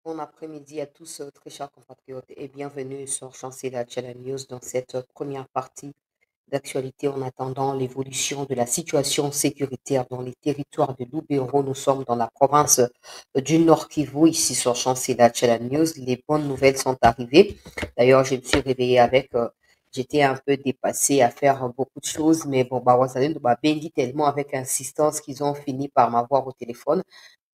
Bon après-midi à tous, très chers compatriotes, et bienvenue sur Chancela Channel News dans cette première partie d'actualité en attendant l'évolution de la situation sécuritaire dans les territoires de Lubero. Nous sommes dans la province du Nord Kivu, ici sur Chancela Channel News. Les bonnes nouvelles sont arrivées. D'ailleurs, je me suis réveillée j'étais un peu dépassée à faire beaucoup de choses, mais bon, bah, Wazalendo m'a béni tellement avec insistance qu'ils ont fini par m'avoir au téléphone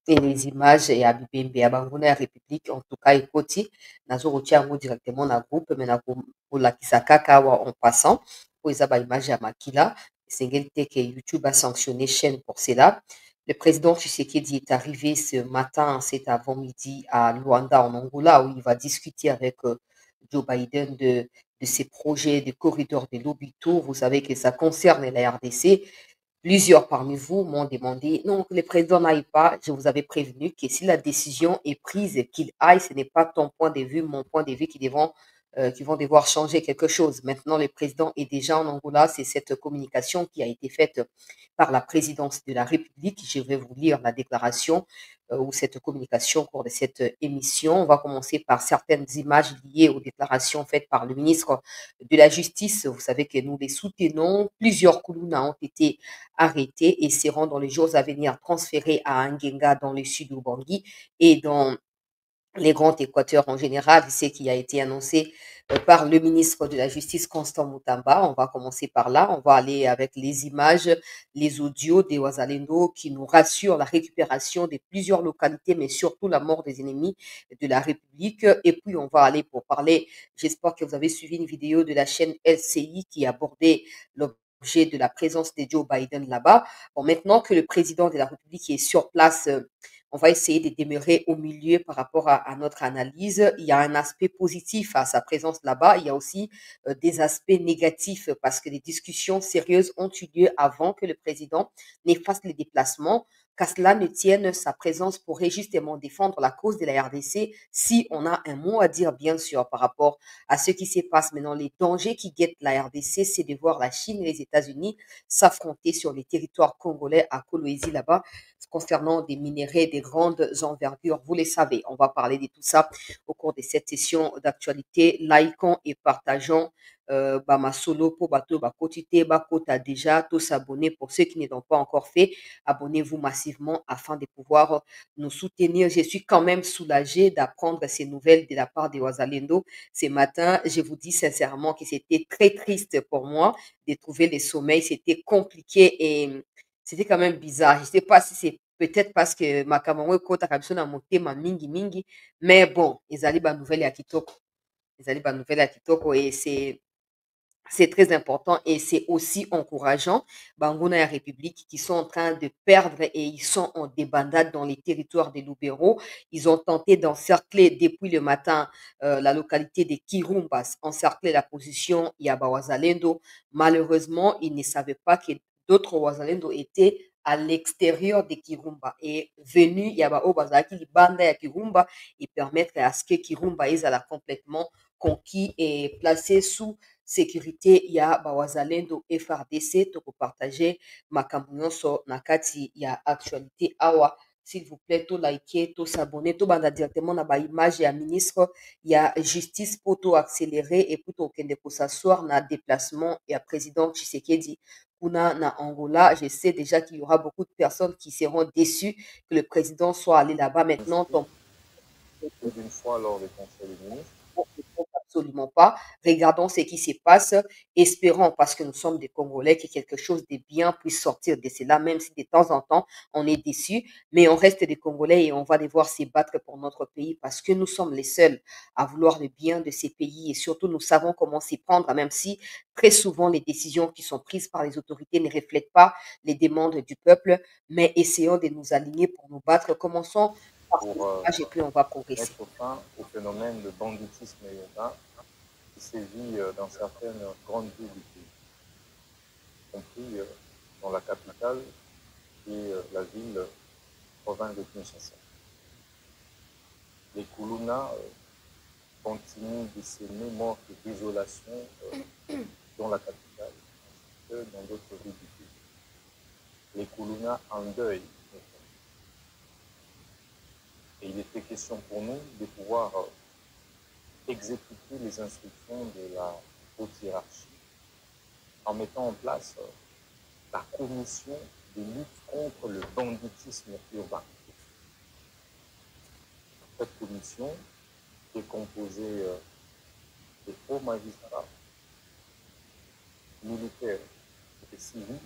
et les images ya bibembe ya bango na ya république en tout cas ekoti nazokotia yango directement na groupe me nakolakisa kaka awa en passant po eza baimage ya makila esengeli te ke youtube a sanctionné chaîne pour cela. Le président Tshisekedi est arrivé ce matin, cet avant-midi à Luanda en Angola où il va discuter avec Joe Biden de ses projets de corridor de l'Obito. Vous savez que ça concerne la RDC. Plusieurs parmi vous m'ont demandé, non, que le président n'aille pas. Je vous avais prévenu que si la décision est prise, qu'il aille, ce n'est pas ton point de vue, mon point de vue qui vont devoir changer quelque chose. Maintenant, le président est déjà en Angola. C'est cette communication qui a été faite par la présidence de la République. Je vais vous lire la déclaration ou cette communication au cours de cette émission. On va commencer par certaines images liées aux déclarations faites par le ministre de la Justice. Vous savez que nous les soutenons. Plusieurs Koulouna ont été arrêtés et seront dans les jours à venir transférés à Ngenga dans le sud Bangui et dans les grands Équateurs en général. C'est ce qui a été annoncé par le ministre de la Justice, Constant Moutamba. On va commencer par là. On va aller avec les images, les audios des Ouazalendo qui nous rassurent la récupération de plusieurs localités, mais surtout la mort des ennemis de la République. Et puis, on va aller pour parler, j'espère que vous avez suivi une vidéo de la chaîne LCI qui abordait l'objet de la présence de Joe Biden là-bas. Bon, maintenant que le président de la République est sur place, on va essayer de demeurer au milieu par rapport à notre analyse. Il y a un aspect positif à sa présence là-bas. Il y a aussi des aspects négatifs parce que les discussions sérieuses ont eu lieu avant que le président n'efface les déplacements. Qu'à cela ne tienne, sa présence pourrait justement défendre la cause de la RDC si on a un mot à dire, bien sûr, par rapport à ce qui se passe maintenant. Les dangers qui guettent la RDC, c'est de voir la Chine et les États-Unis s'affronter sur les territoires congolais à Kolwezi là-bas concernant des minéraux de grandes envergures. Vous le savez, on va parler de tout ça au cours de cette session d'actualité. Likons et partageons Bamasolo pour bateau bakotite bakota déjà tous s'abonner pour ceux qui ne l'ont pas encore fait. Abonnez-vous massivement afin de pouvoir nous soutenir. Je suis quand même soulagée d'apprendre ces nouvelles de la part de Wazalendo ce matin. Je vous dis sincèrement que c'était très triste pour moi de trouver le sommeil. C'était compliqué et c'était quand même bizarre. Je ne sais pas si c'est peut-être parce que makambo ekotaka biso na motema mingi mingi, mais bon, ezali ba nouvelle ya kitoko. Ezali ba nouvelle ya kitoko et c'est très important et c'est aussi encourageant. Banguna et République qui sont en train de perdre et ils sont en débandade dans les territoires des Lubero. Ils ont tenté d'encercler depuis le matin la localité de Kirumbas, encercler la position Yaba Wazalendo. Malheureusement, ils ne savaient pas que d'autres Wazalendo étaient à l'extérieur de Kirumba et venu Yaba Obazaki, banda ya Kirumba et permettre à ce que Kirumba est complètement conquis et placé sous sécurité ya bawazalendo FRDC tokopartage makambo nyonso na kati ya actualité awa. S'il vous plaît, to liker, to s'abonner, to banda directement na ba image ya ministre ya justice pour to accélérer et pour to kende ko s'asseoir na déplacement ya président Tshisekedi kuna na Angola. Je sais déjà qu'il y aura beaucoup de personnes qui seront déçues que le président soit allé là-bas maintenant. Plus d'une fois lors des conseils des ministres. Absolument pas. Regardons ce qui se passe. Espérons, parce que nous sommes des Congolais, que quelque chose de bien puisse sortir de cela, même si de temps en temps on est déçus. Mais on reste des Congolais et on va devoir se battre pour notre pays parce que nous sommes les seuls à vouloir le bien de ces pays et surtout nous savons comment s'y prendre, même si très souvent les décisions qui sont prises par les autorités ne reflètent pas les demandes du peuple. Mais essayons de nous aligner pour nous battre. Commençons par ce Pour message et puis on va progresser. mettre fin au phénomène de banditisme urbain qui sévit dans certaines grandes villes du pays, y compris dans la capitale et la ville province de Kinshasa. Les Koulouna continuent de s'aimer morts de désolation dans la capitale ainsi que dans d'autres villes du pays. Les Koulouna en deuil. Et il était question pour nous de pouvoir exécuter les instructions de la haute hiérarchie en mettant en place la commission de lutte contre le banditisme urbain. Cette commission est composée de hauts magistrats, militaires et civils,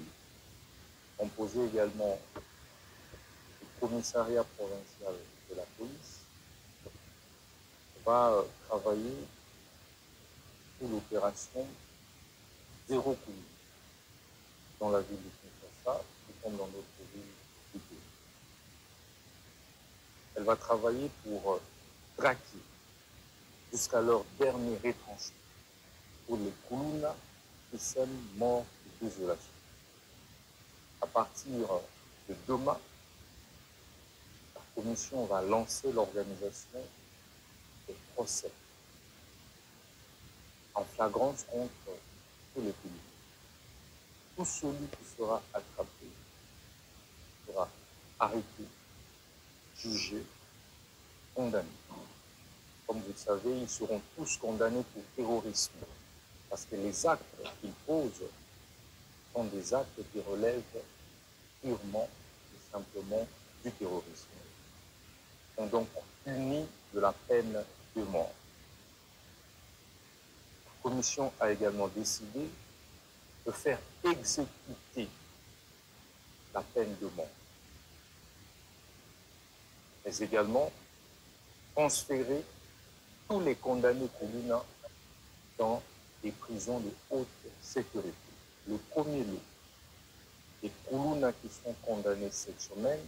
composée également du commissariat provincial de la police, va travailler sur l'opération Zéro Coulis dans la ville de Kinshasa, tout comme dans d'autres villes du pays. Elle va travailler pour traquer jusqu'à leur dernier retranchement pour les Kuluna qui sèment mort et désolation. À partir de demain, la commission va lancer l'organisation des procès en flagrance contre tous les Kuluna. Tout celui qui sera attrapé sera arrêté, jugé, condamné. Comme vous le savez, ils seront tous condamnés pour terrorisme, parce que les actes qu'ils posent sont des actes qui relèvent purement et simplement du terrorisme. Ils sont donc punis de la peine de mort. La commission a également décidé de faire exécuter la peine de mort, mais également transférer tous les condamnés Kuluna dans des prisons de haute sécurité. Le premier lot des Kuluna qui sont condamnés cette semaine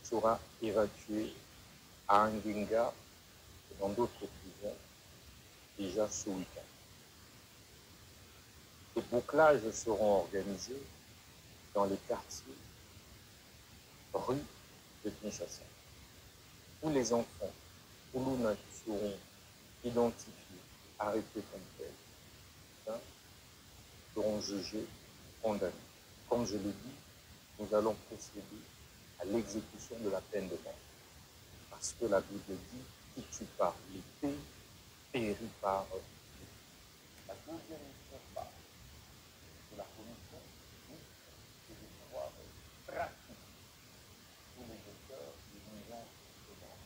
sera évacué à Anginga et dans d'autres prisons déjà ce week-end. Les bouclages seront organisés dans les quartiers, rues de Kinshasa. Tous les enfants Kuluna qui seront identifiés, arrêtés comme tels, seront jugés, condamnés. Comme je l'ai dit, nous allons procéder à l'exécution de la peine de mort. Parce que la Bible dit, qui tue par l'épée, périt par l'épée. La deuxième phase de la commission, c'est de pouvoir traquer tous les auteurs de nuisances de mort.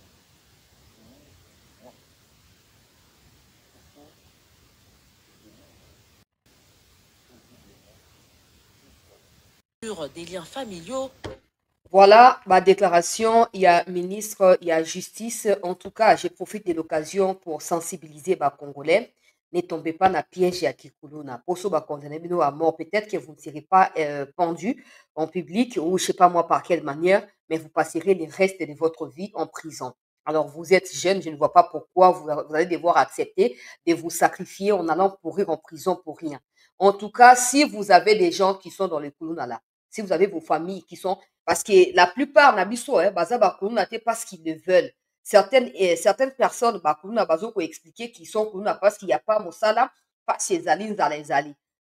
Sur des liens familiaux. Voilà ma déclaration. Il y a ministre, il y a justice. En tout cas, je profite de l'occasion pour sensibiliser les Congolais. Ne tombez pas dans le piège à Kikuluna. Pour ceux qui condamnés à mort, peut-être que vous ne serez pas pendu en public ou je ne sais pas moi par quelle manière, mais vous passerez le reste de votre vie en prison. Alors, vous êtes jeune, je ne vois pas pourquoi vous allez devoir accepter de vous sacrifier en allant pourrir en prison pour rien. En tout cas, si vous avez des gens qui sont dans les Kuluna là, si vous avez vos familles qui sont parce que la plupart n'abisso baza bakuluna te parce qu'ils le veulent. Certaines personnes bakuluna bazo ko expliquer qu'ils sont kuluna parce qu'il n'y a pas mosala, pas chez Zali.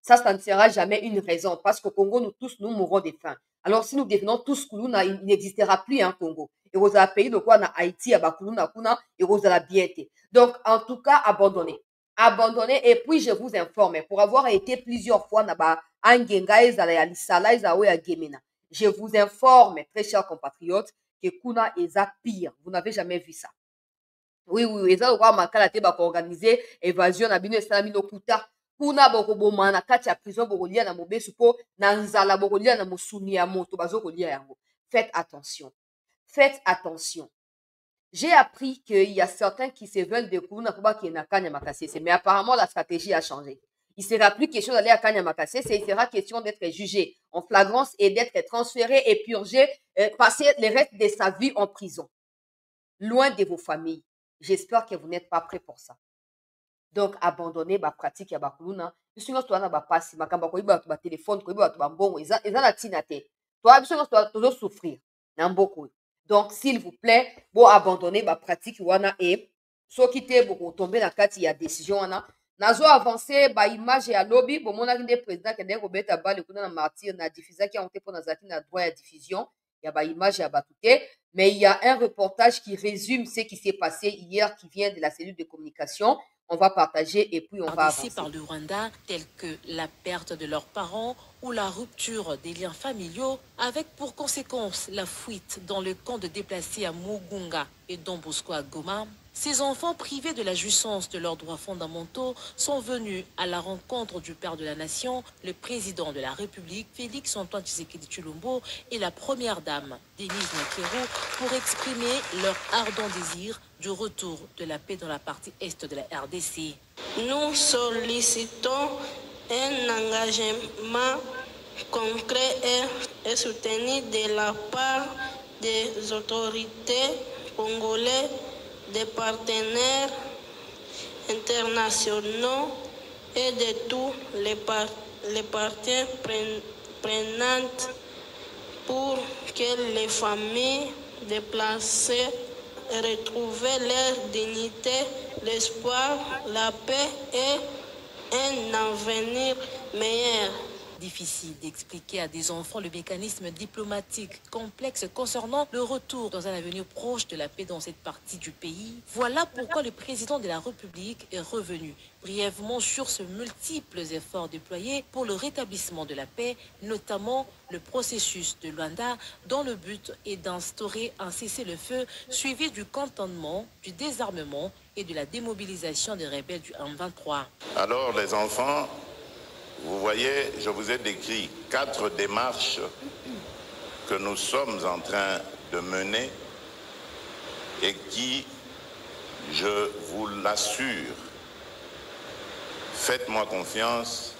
Ça ne sera jamais une raison parce qu'au Congo nous tous nous mourrons de faim. Alors si nous devenons tous kuluna, il n'existera plus un Congo. Et vous avez pays de quoi na Haïti à bakuluna kuna et vous la bienté. Donc en tout cas abandonnez. Abandonnez et puis je vous informe pour avoir été plusieurs fois na ba angenga ezala ya lisala ezawe ya gemena. Je vous informe, très chers compatriotes, que Kuna est pire. Vous n'avez jamais vu ça. Oui, eza lokwa makala te ba organiser évasion na bino esala bino kuta. Kuna bokoboma na kati ya prison bokolia na mobesu po na nzala bokolia na mosuni ya moto bazokolia yango. Faites attention. Faites attention. J'ai appris qu'il y a certains qui se veulent de Kuna pour qui na Kanya Makasese, mais apparemment la stratégie a changé. Il sera plus question d'aller à Kanya Makasese, il sera question d'être jugé en flagrance et d'être transféré et purgé, passer le reste de sa vie en prison, loin de vos familles. J'espère que vous n'êtes pas prêts pour ça. Donc, abandonnez la pratique ya bakuluna. Biso nyonso toza na bapasi, makambo koyiba bato ba téléphone, koyiba bato ba mbongo, eza na ntina te. Toi, biso nyonso tozo souffrir na mboko. Donc, s'il vous plaît, bon abandonner la pratique wana et soki te boko tomber na kati ya décision wana. Nazo avancer ba image ya lobby, bon mona kinde président kende ko beta balle kuna na martyr na diffuser qui a honte pour na zaki na droit ya diffusion. Il y a une image, il y a Batouté, mais il y a un reportage qui résume ce qui s'est passé hier, qui vient de la cellule de communication. On va partager et puis on va RDC avancer. par le Rwanda, tels que la perte de leurs parents ou la rupture des liens familiaux, avec pour conséquence la fuite dans le camp de déplacés à Mugunga et Don Bosco à Goma. Ces enfants privés de la jouissance de leurs droits fondamentaux sont venus à la rencontre du père de la nation, le président de la République, Félix Antoine Tshisekedi Tshilombo, et la première dame, Denise Nakero, pour exprimer leur ardent désir du retour de la paix dans la partie est de la RDC. Nous sollicitons un engagement concret et soutenu de la part des autorités congolaises, des partenaires internationaux et de tous les parties prenantes pour que les familles déplacées retrouvent leur dignité, l'espoir, la paix et un avenir meilleur. Difficile d'expliquer à des enfants le mécanisme diplomatique complexe concernant le retour dans un avenir proche de la paix dans cette partie du pays. Voilà pourquoi le président de la République est revenu brièvement sur ce multiples efforts déployés pour le rétablissement de la paix, notamment le processus de Luanda, dont le but est d'instaurer un cessez-le-feu suivi du cantonnement, du désarmement et de la démobilisation des rebelles du M23. Alors les enfants, vous voyez, je vous ai décrit 4 démarches que nous sommes en train de mener et qui, je vous l'assure, faites-moi confiance,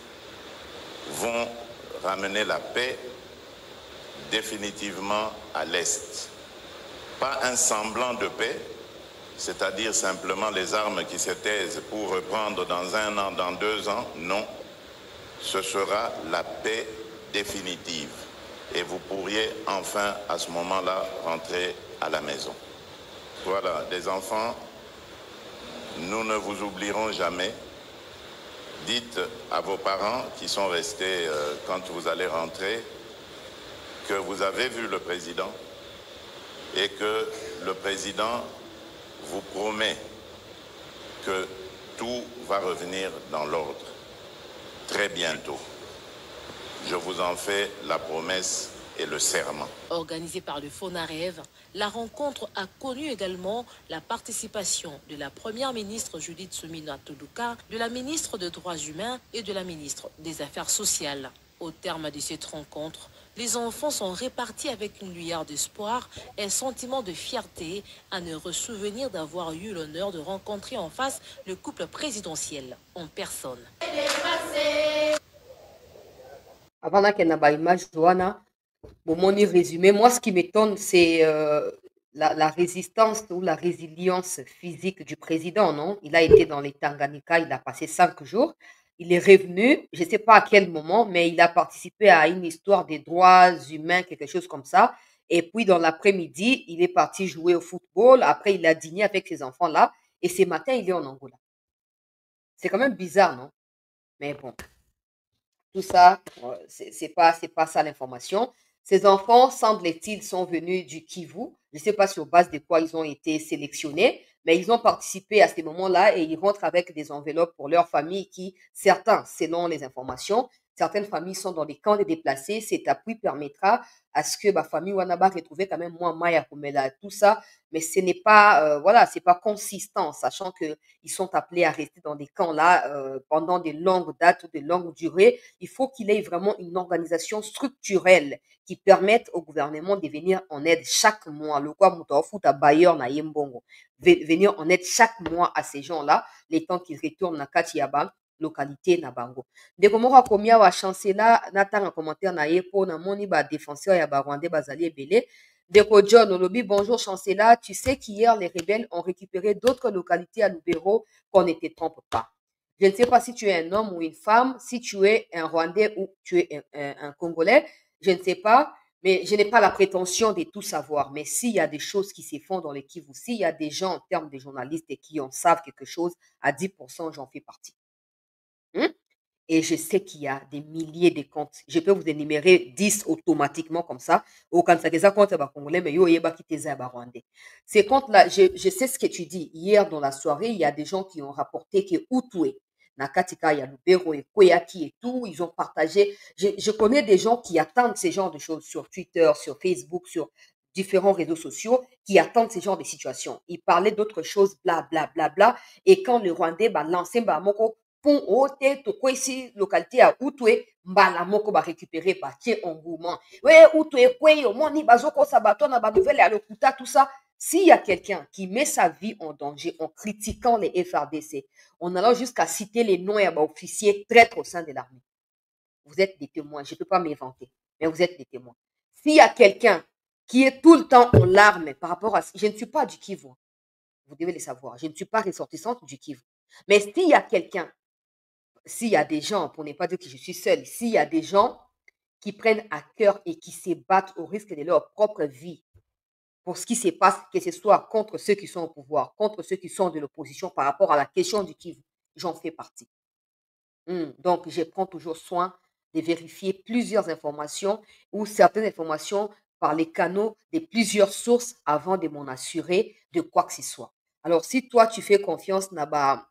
vont ramener la paix définitivement à l'Est. Pas un semblant de paix, c'est-à-dire simplement les armes qui se taisent pour reprendre dans 1 an, dans 2 ans, non. Ce sera la paix définitive. Et vous pourriez enfin, à ce moment-là, rentrer à la maison. Voilà, les enfants, nous ne vous oublierons jamais. Dites à vos parents qui sont restés quand vous allez rentrer que vous avez vu le président et que le président vous promet que tout va revenir dans l'ordre. Très bientôt. Je vous en fais la promesse et le serment. Organisée par le FONAREV, la rencontre a connu également la participation de la première ministre Judith Suminwa Tuduka, de la ministre des Droits humains et de la ministre des Affaires sociales. Au terme de cette rencontre, les enfants sont répartis avec une lueur d'espoir et un sentiment de fierté à ne ressouvenir d'avoir eu l'honneur de rencontrer en face le couple présidentiel en personne. Avant qu'il y ait une image, Johanna, bon, mon résumé, moi, ce qui m'étonne, c'est la résistance ou la résilience physique du président, non? Il a été dans les Tanganyika, il a passé 5 jours. Il est revenu, je ne sais pas à quel moment, mais il a participé à une histoire des droits humains, quelque chose comme ça. Et puis, dans l'après-midi, il est parti jouer au football. Après, il a dîné avec ses enfants-là. Et ce matin, il est en Angola. C'est quand même bizarre, non? Mais bon, tout ça, c'est pas ça l'information. Ces enfants, semble-t-il, sont venus du Kivu. Je ne sais pas sur base de quoi ils ont été sélectionnés, mais ils ont participé à ces moments-là et ils rentrent avec des enveloppes pour leurs familles qui, certains, selon les informations, certaines familles sont dans les camps de déplacés. Cet appui permettra à ce que ma famille Wanaba retrouve quand même moins Maya Kumela, tout ça, mais ce n'est pas, voilà, c'est pas consistant, sachant que ils sont appelés à rester dans des camps là pendant de longues dates ou de longues durées. Il faut qu'il ait vraiment une organisation structurelle qui permette au gouvernement de venir en aide chaque mois. Le quoi Moutaofuta Bayer na Yembongo. Venir en aide chaque mois à ces gens-là, les temps qu'ils retournent à Katiaba, localité na bango. Ndeko moko akomia wa chancela natanga commentaire na ye po na moni ba défenseur ya ba Rwandais bazali ebele. Ndeko John Olobi, bonjour chancela, tu sais qu'hier les rebelles ont récupéré d'autres localités à Lubero qu'on ne te trompe pas. Je ne sais pas si tu es un homme ou une femme, si tu es un Rwandais ou tu es un Congolais, je ne sais pas, mais je n'ai pas la prétention de tout savoir. Mais s'il y a des choses qui se font dans les Kivu, s'il y a des gens en termes de journalistes qui en savent quelque chose, à 10%, j'en fais partie. Et je sais qu'il y a des milliers de comptes. Je peux vous énumérer 10 automatiquement comme ça. Au quand ça compte congolais, mais yo yeba qui rwandais. Ces comptes-là, je sais ce que tu dis. Hier, dans la soirée, il y a des gens qui ont rapporté que Outoué, Nakatika, il y a Lubero et Koyaki et tout, ils ont partagé. Je connais des gens qui attendent ce genre de choses sur Twitter, sur Facebook, sur différents réseaux sociaux, qui attendent ce genre de situations. Ils parlaient d'autres choses, bla, bla, bla, bla. Et quand le Rwandais, lancé, moko, pour ote to kwesi localité à Outoué, mbala moko ba récupérer ba tie engouement. Ouais, Outoué kwe omoni bazoko sabato na ba nouvelle à l'okuta tout ça. S'il y a quelqu'un qui met sa vie en danger en critiquant les FRDC, en allant jusqu'à citer les noms et officiers traîtres au sein de l'armée, vous êtes des témoins. Je ne peux pas m'inventer, mais vous êtes des témoins. S'il y a quelqu'un qui est tout le temps en larmes par rapport à... Je ne suis pas du Kivu. Vous devez le savoir. Je ne suis pas ressortissante du Kivu. Mais s'il y a quelqu'un, s'il y a des gens, pour ne pas dire que je suis seule, s'il y a des gens qui prennent à cœur et qui se battent au risque de leur propre vie pour ce qui se passe, que ce soit contre ceux qui sont au pouvoir, contre ceux qui sont de l'opposition par rapport à la question du Kivu, j'en fais partie. Donc, je prends toujours soin de vérifier plusieurs informations ou certaines informations par les canaux de plusieurs sources avant de m'en assurer de quoi que ce soit. Alors, si toi, tu fais confiance dans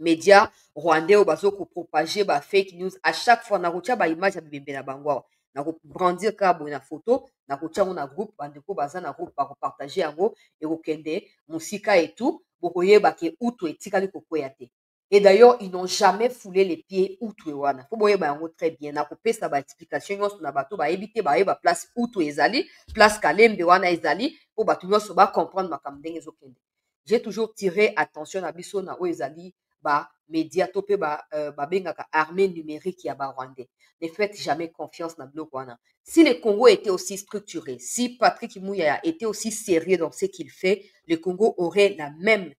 médias rwandais ou bazoko propager ba fake news à chaque fois na kotia ba image ya bibembe na bango na ko brandir ka bo na photo na kotia na groupe bandeko baza na groupe ba ko partager yango et kokende musika et tout bokoyeba ke utu etikali kokwea te. Et d'ailleurs, ils n'ont jamais foulé les pieds Outoué wana. Faut boyeba yango très bien. Na kopesa ba explication nyonso na bato ba ebite ba yeba place Outoué ezali, place Kalembe wana ezali, po bato nyonso ba comprendre makambo ndenge ezokende. J'ai toujours tiré attention na biso na o ezali ba média to pe ba bengaka armée numérique ya ba rwandais. Ne faites jamais confiance na biloko wana. Si le Congo était aussi structuré, si Patrick Muyaya était aussi sérieux dans ce qu'il fait, le Congo aurait la même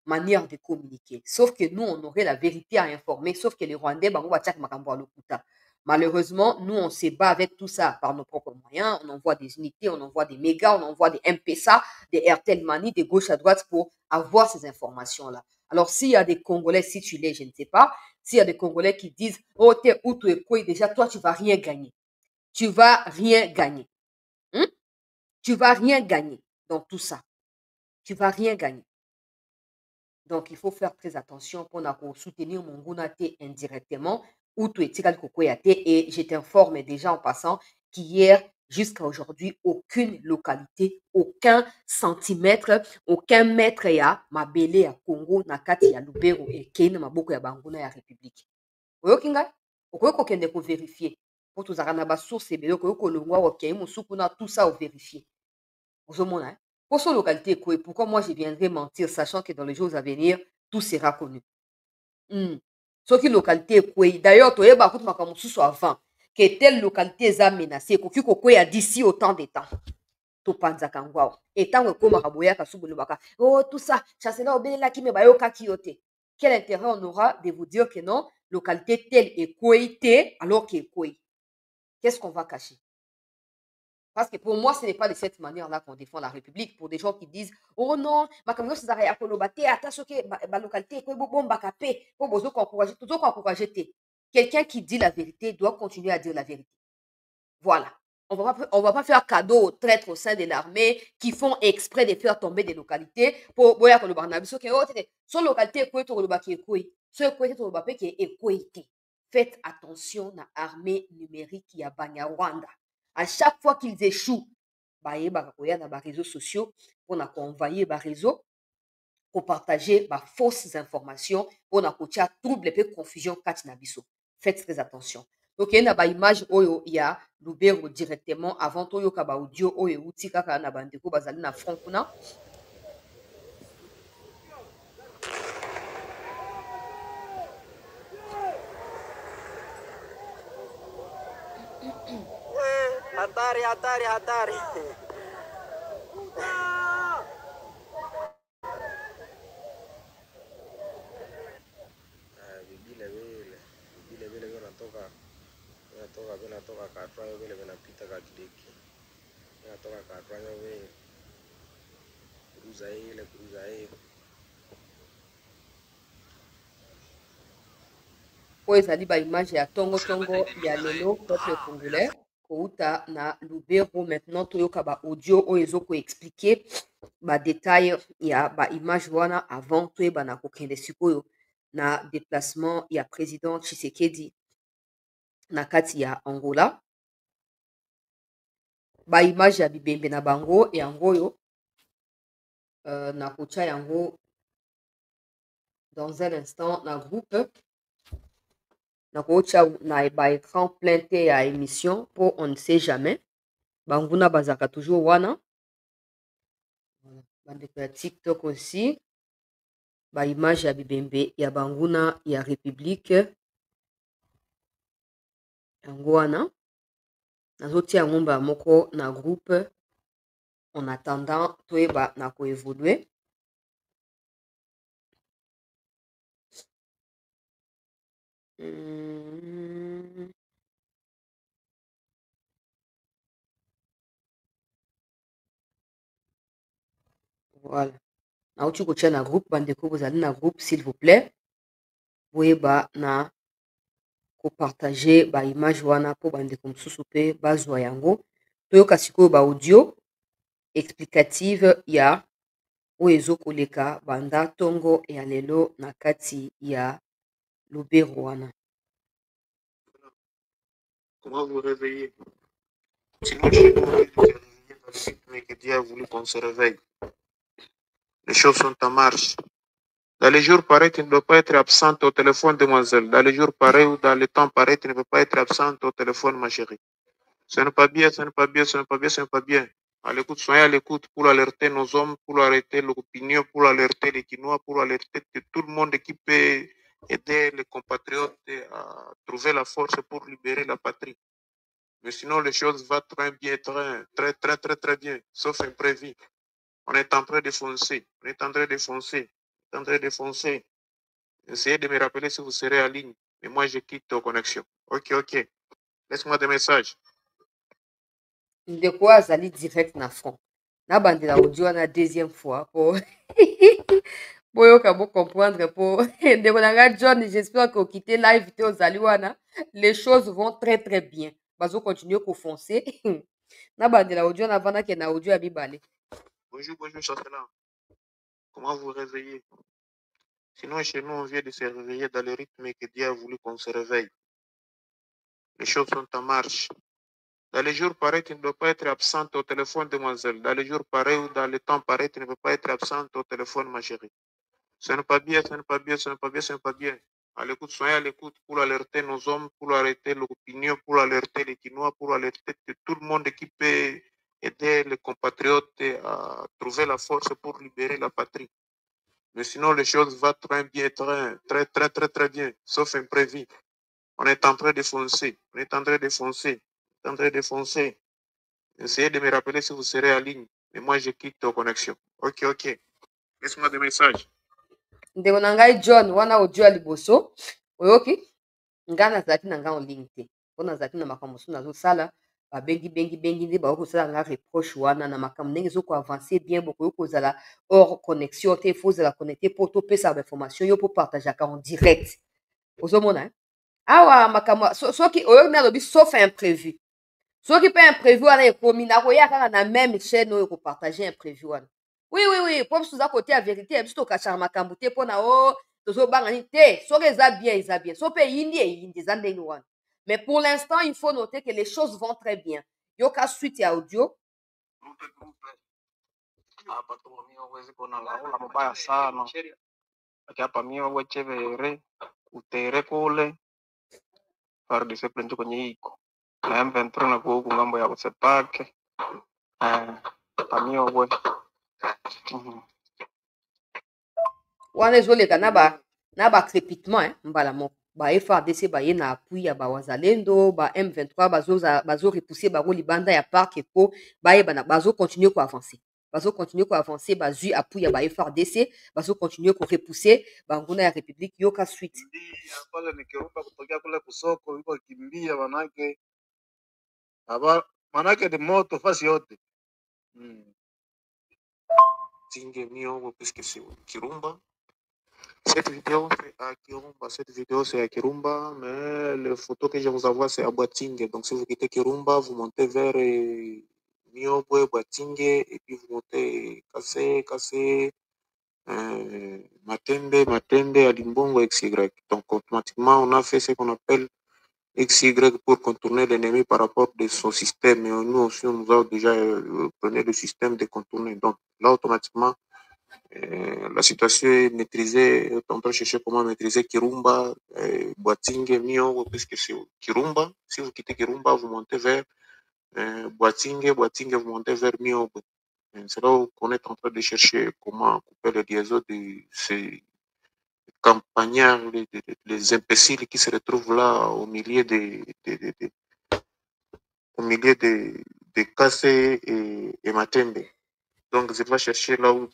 manière de communiquer. Sauf que nous, on aurait la vérité à informer, sauf que les Rwandais, bango batiak makambo à lokuta. Malheureusement, nous, on se bat avec tout ça par nos propres moyens. On envoie des unités, on envoie des mégas, on envoie des MPSA, des Airtel Money, de gauche à droite pour avoir ces informations-là. Alors, s'il y a des Congolais, si tu l'es, je ne sais pas, s'il y a des Congolais qui disent, oh, t'es où, tu es quoi, déjà, toi, tu vas rien gagner. Tu vas rien gagner. Tu vas rien gagner dans tout ça. Tu vas rien gagner. Donc, il faut faire très attention pour soutenir mon Gunate indirectement ou tu es et je t'informe déjà en passant qu'hier, jusqu'à aujourd'hui, aucune localité, aucun centimètre, aucun mètre ya mabele à Congo, Nakati ya Lubero et Kenya maboko ya Banguna ya République. Oyokinga, okoyoko kende ko vérifier. Pour tous arana ba source ebele okoyoko longwa wa kei musuku na tout ça au vérifier. Vous avez pour son localité, pourquoi moi je viendrais mentir, sachant que dans les jours à venir, tout sera connu. Ce qui localité, d'ailleurs, tu es bakut makamusu soit avant, que telle localité est menacée, que d'ici autant de temps. Topanza kangwao. Et tant que makaboya kasubu baka, oh tout ça, chassela obelela ki me bayo kakiote. Quel intérêt on aura de vous dire que non, localité telle est kouété, alors qu'elle est koué. Qu'est-ce qu'on va cacher? Parce que pour moi, ce n'est pas de cette manière-là qu'on défend la République. Pour des gens qui disent, oh non, ma camion, c'est à Kolobate, attention que la localité, quelqu'un qui dit la vérité doit continuer à dire la vérité. Voilà. On va pas faire cadeau aux traîtres au sein de l'armée qui font exprès de faire tomber des localités pour boya ko son localité ko to lobaki ko so ko to lobaki qui est équité. Faites attention à l'armée numérique qui a Banyarwanda. À chaque fois qu'ils échouent, bah y a des réseaux sociaux pour envoyer des réseaux pour partager des fausses informations pour na trouble et confusion katinabiso. Faites très attention. Donc il y a une image où il y a Lubero directement avant tout yoka ba audio où il y a kaka na bandeko bazali na front kuna. Hatari, hatari, hatari. Vile vile vinatoka katwayo vile vinapita kakideki. Vinatoka katwayo vile. Kuruza ile. oyo ezali baimage ya tongo ya lelo peuple congolais kouta na lubero. Maintenant toyoka baaudio oyo ezokoexplike badetail ya baimage wana avant toyebana kokende sikoyo na déplacement ya président Tshisekedi na kati ya Angola. Baimage ya bibembe na bango yango oyo na kotia yango dans un instant na groupe na kotia na baécran plein te ya émission po on ne sait jamais banguna bazaka toujours wana bandeko ya TikTok aussi baimage ya bibembe ya banguna ya république yango wana nazotia yango mbala moko na groupe en attendant toyeba na koévolue. Voilà. Nauti kotia na groupe bandeko bozali na groupe s'il vous plaît. Boyeba na kopartage baimage wana po bandeko mosusu mpe bazwa yango. Toyoka sikoyo baaudio explicative ya oyo ezokoleka banda ntongo ya lelo na kati ya lubero wana. Comment vous réveiller? Sinon, chez nous, on vient de se réveiller dans le rythme que Dieu a voulu qu'on se réveille. Les choses sont en marche. Dans les jours pareils, tu ne dois pas être absente au téléphone, demoiselle. Dans les jours pareils ou dans les temps pareils, tu ne peux pas être absente au téléphone, ma chérie. Ce n'est pas bien, ce n'est pas bien, ce n'est pas bien, ce n'est pas bien. À l'écoute, soyez à l'écoute pour alerter nos hommes, pour alerter l'opinion, pour alerter les Quinois, pour alerter tout le monde qui peut aider les compatriotes à trouver la force pour libérer la patrie. Mais sinon, les choses vont très bien, très bien, sauf imprévu. On est en train de foncer, on est en train de foncer, on est en train de foncer. Essayez de me rappeler si vous serez en ligne. Mais moi, je quitte aux connexions. Ok. Laisse-moi des messages. Ndeko azali direct na front. Na bandela audio wana deuxième fois po boyoka bo comprendre po ndeko nanga John, j'espère que quitter live te ozali wana les choses vont très bien. Bazo continuer ko foncer. Na bandela audio na vana ke na audio ya bibale. Bonjour, Châtelain. Comment vous réveillez? Sinon, chez nous, on vient de se réveiller dans le rythme que Dieu a voulu qu'on se réveille. Les choses sont en marche. Dans les jours pareils, tu ne dois pas être absente au téléphone, demoiselle. Dans les jours pareils ou dans les temps pareils, tu ne peux pas être absente au téléphone, ma chérie. Ce n'est pas bien, ce n'est pas bien, ce n'est pas bien, ce n'est pas bien. À l'écoute, soyez à l'écoute pour alerter nos hommes, pour alerter l'opinion, pour alerter les Quinois, pour alerter tout le monde qui peut aider les compatriotes à trouver la force pour libérer la patrie. Mais sinon, les choses vont très bien, très bien, sauf imprévu. On est en train de foncer, on est en train de foncer, on est en train de foncer. Essayez de me rappeler si vous serez en ligne. Mais moi, je quitte aux connexions. Ok. Laisse-moi des messages. Ndeko na ngai John wana audio ya liboso oyoki ngai nazalaki na ngai en ligne te mpo nazalaki na makambo mosusu nazosala babengi nde bakosala nga reproche wana na makambo ndenge ezokoavance bien bokoki kozala hors connexion te fo ozala connecté mpo topesa bainformation yo mpo partageaka en direct ozomona awa makambo soki oyoki nde alobi sauf imprévu soki mpe imprévu wana ekomi nakoya kaka na même chaîne oyo kopartage imprévu wana oui po biso toza kote ya vérité ya biso tokachaka makambo te mpona o tozobanga nini te soki eza bien so mpe eyindi eza ndenge wana mais pour l'instant il faut noter que les choses vont très bien yoka suite ya audio hapa tu mimi huwezi kuona laula mabaya sana lakini hapa mimi wachevere utere kule FARDC ndio kwenye iko na M23 na huko ngambo ya Usepake pamio we wana ezoleka na bacrépitement mbala moko ba FARDC baye na appui ya bawazalendo ba M23 bazorepousser bango libanda ya parc po bayebana bazocontinue koavance bazwi appui ya ba FARDC bazocontinue korepousser banguna ya république yoka suite pale nikirudi kutokea kule kusoko yuko kimbia manake ni moto fasi yote tinge mio puisque c'est Kirumba Cette vidéo, c'est à Kirumba. Cette vidéo, c'est à Kirumba, mais les photos que je vous envoie, c'est à Boatingue. Donc, si vous quittez Kirumba, vous montez vers Miobwe, Boatingue, et puis vous montez Kassé, Matende, Alimbongo, XY. Donc, automatiquement, on a fait ce qu'on appelle XY pour contourner l'ennemi par rapport de son système. Et nous aussi, on nous a déjà pris le système de contourner. Donc, là, automatiquement, la situation est maîtrisée. On est en train de chercher comment maîtriser Kirumba, Boatingue, Mio, parce que c'est Kirumba. Si vous quittez Kirumba, vous montez vers Boatingue, vous montez vers Mio. C'est là qu'on est en train de chercher comment couper les liaisons de ces campagnards, les imbéciles qui se retrouvent là au milieu de Kassé et Matembe. Donc, je vais chercher là où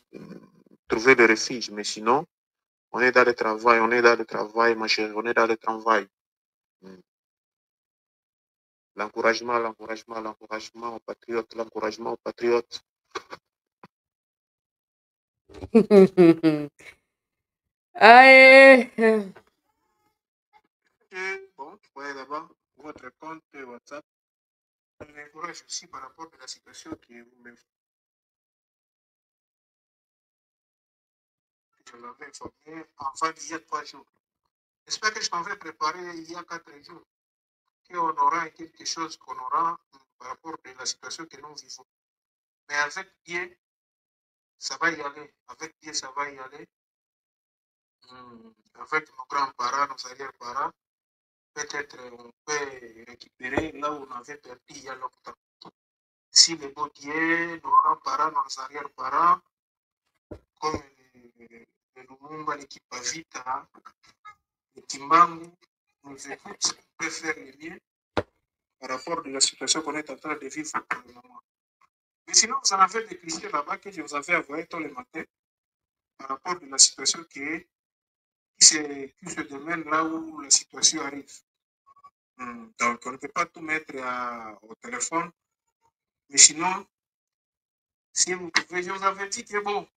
trouver le refuge. Mais sinon, on est dans le travail, ma chérie, on est dans le travail. L'encouragement aux patriotes, Aïe. Bon, vous voyez là-bas, votre compte WhatsApp. On encourage aussi par rapport à la situation que vous me je l'avais informé enfin d'il y a 3 jours. J'espère que je t'avais préparé il y a 4 jours, qu'on aura quelque chose qu'on aura par rapport à la situation que nous vivons. Mais avec Dieu, ça va y aller. Avec Dieu, ça va y aller. Avec nos grands-parents, nos arrière-parents, peut-être on peut récupérer là où on avait perdu il y a longtemps. Si le beau Dieu, nos grands-parents, nos arrière-parents, comme le Lumumba, l'équipe Avita, le Timbangu, nous écoutent, on peut faire le mieux par rapport à la situation qu'on est en train de vivre pour le moment. Mais sinon, vous en avez des clichés là-bas que je vous avais envoyé tous les matins par rapport à la situation qui se démène là où la situation arrive. Donc, on ne peut pas tout mettre au téléphone. Mais sinon, si vous pouvez, je vous avais dit que bon,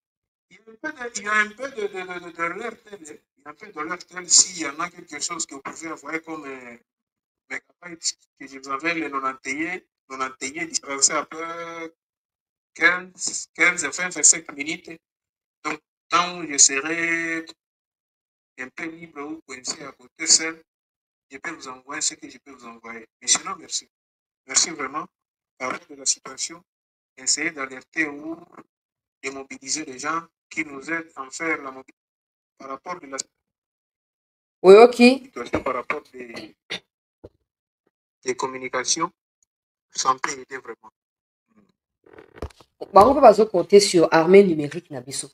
il y a un peu de leur tel. Il y a un peu de leur tel. S'il y en a quelque chose que vous pouvez envoyer comme mégabytes, que je vous avais les 91 dispensés après 15, 20, 25 minutes. Donc, tant où je serai un peu libre ou coincé à côté seul, je peux vous envoyer ce que je peux vous envoyer. Mais sinon, merci. Merci vraiment. Par rapport à la situation, essayez d'alerter ou de mobiliser les gens qui nous aident à faire la mobilisation par rapport à la Oui, ok. situation, par rapport des communications. Ça peut aider vraiment. On peut compter sur armée numérique na biso.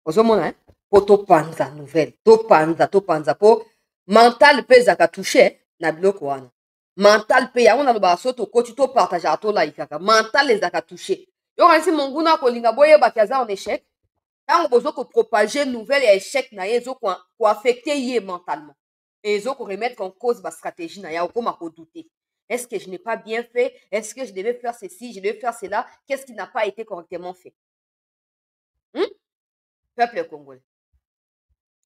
Ozomona, pour topanza nouvelle, topanza po mental pe zaka touché na biloko wana. Mental pe ya on a le baso to koti to partager to like kaka. Mental les zaka touché. Yo kanisi monguna ko linga boye ba kaza en échec. Tant bozo ko propager nouvelle et échec na yezo ko affecter yé mentalement. Et zo ko remettre en cause ba stratégie na ya ko ma ko douter. Est-ce que je n'ai pas bien fait? Est-ce que je devais faire ceci? Je devais faire cela? Qu'est-ce qui n'a pas été correctement fait? Peuple congolais.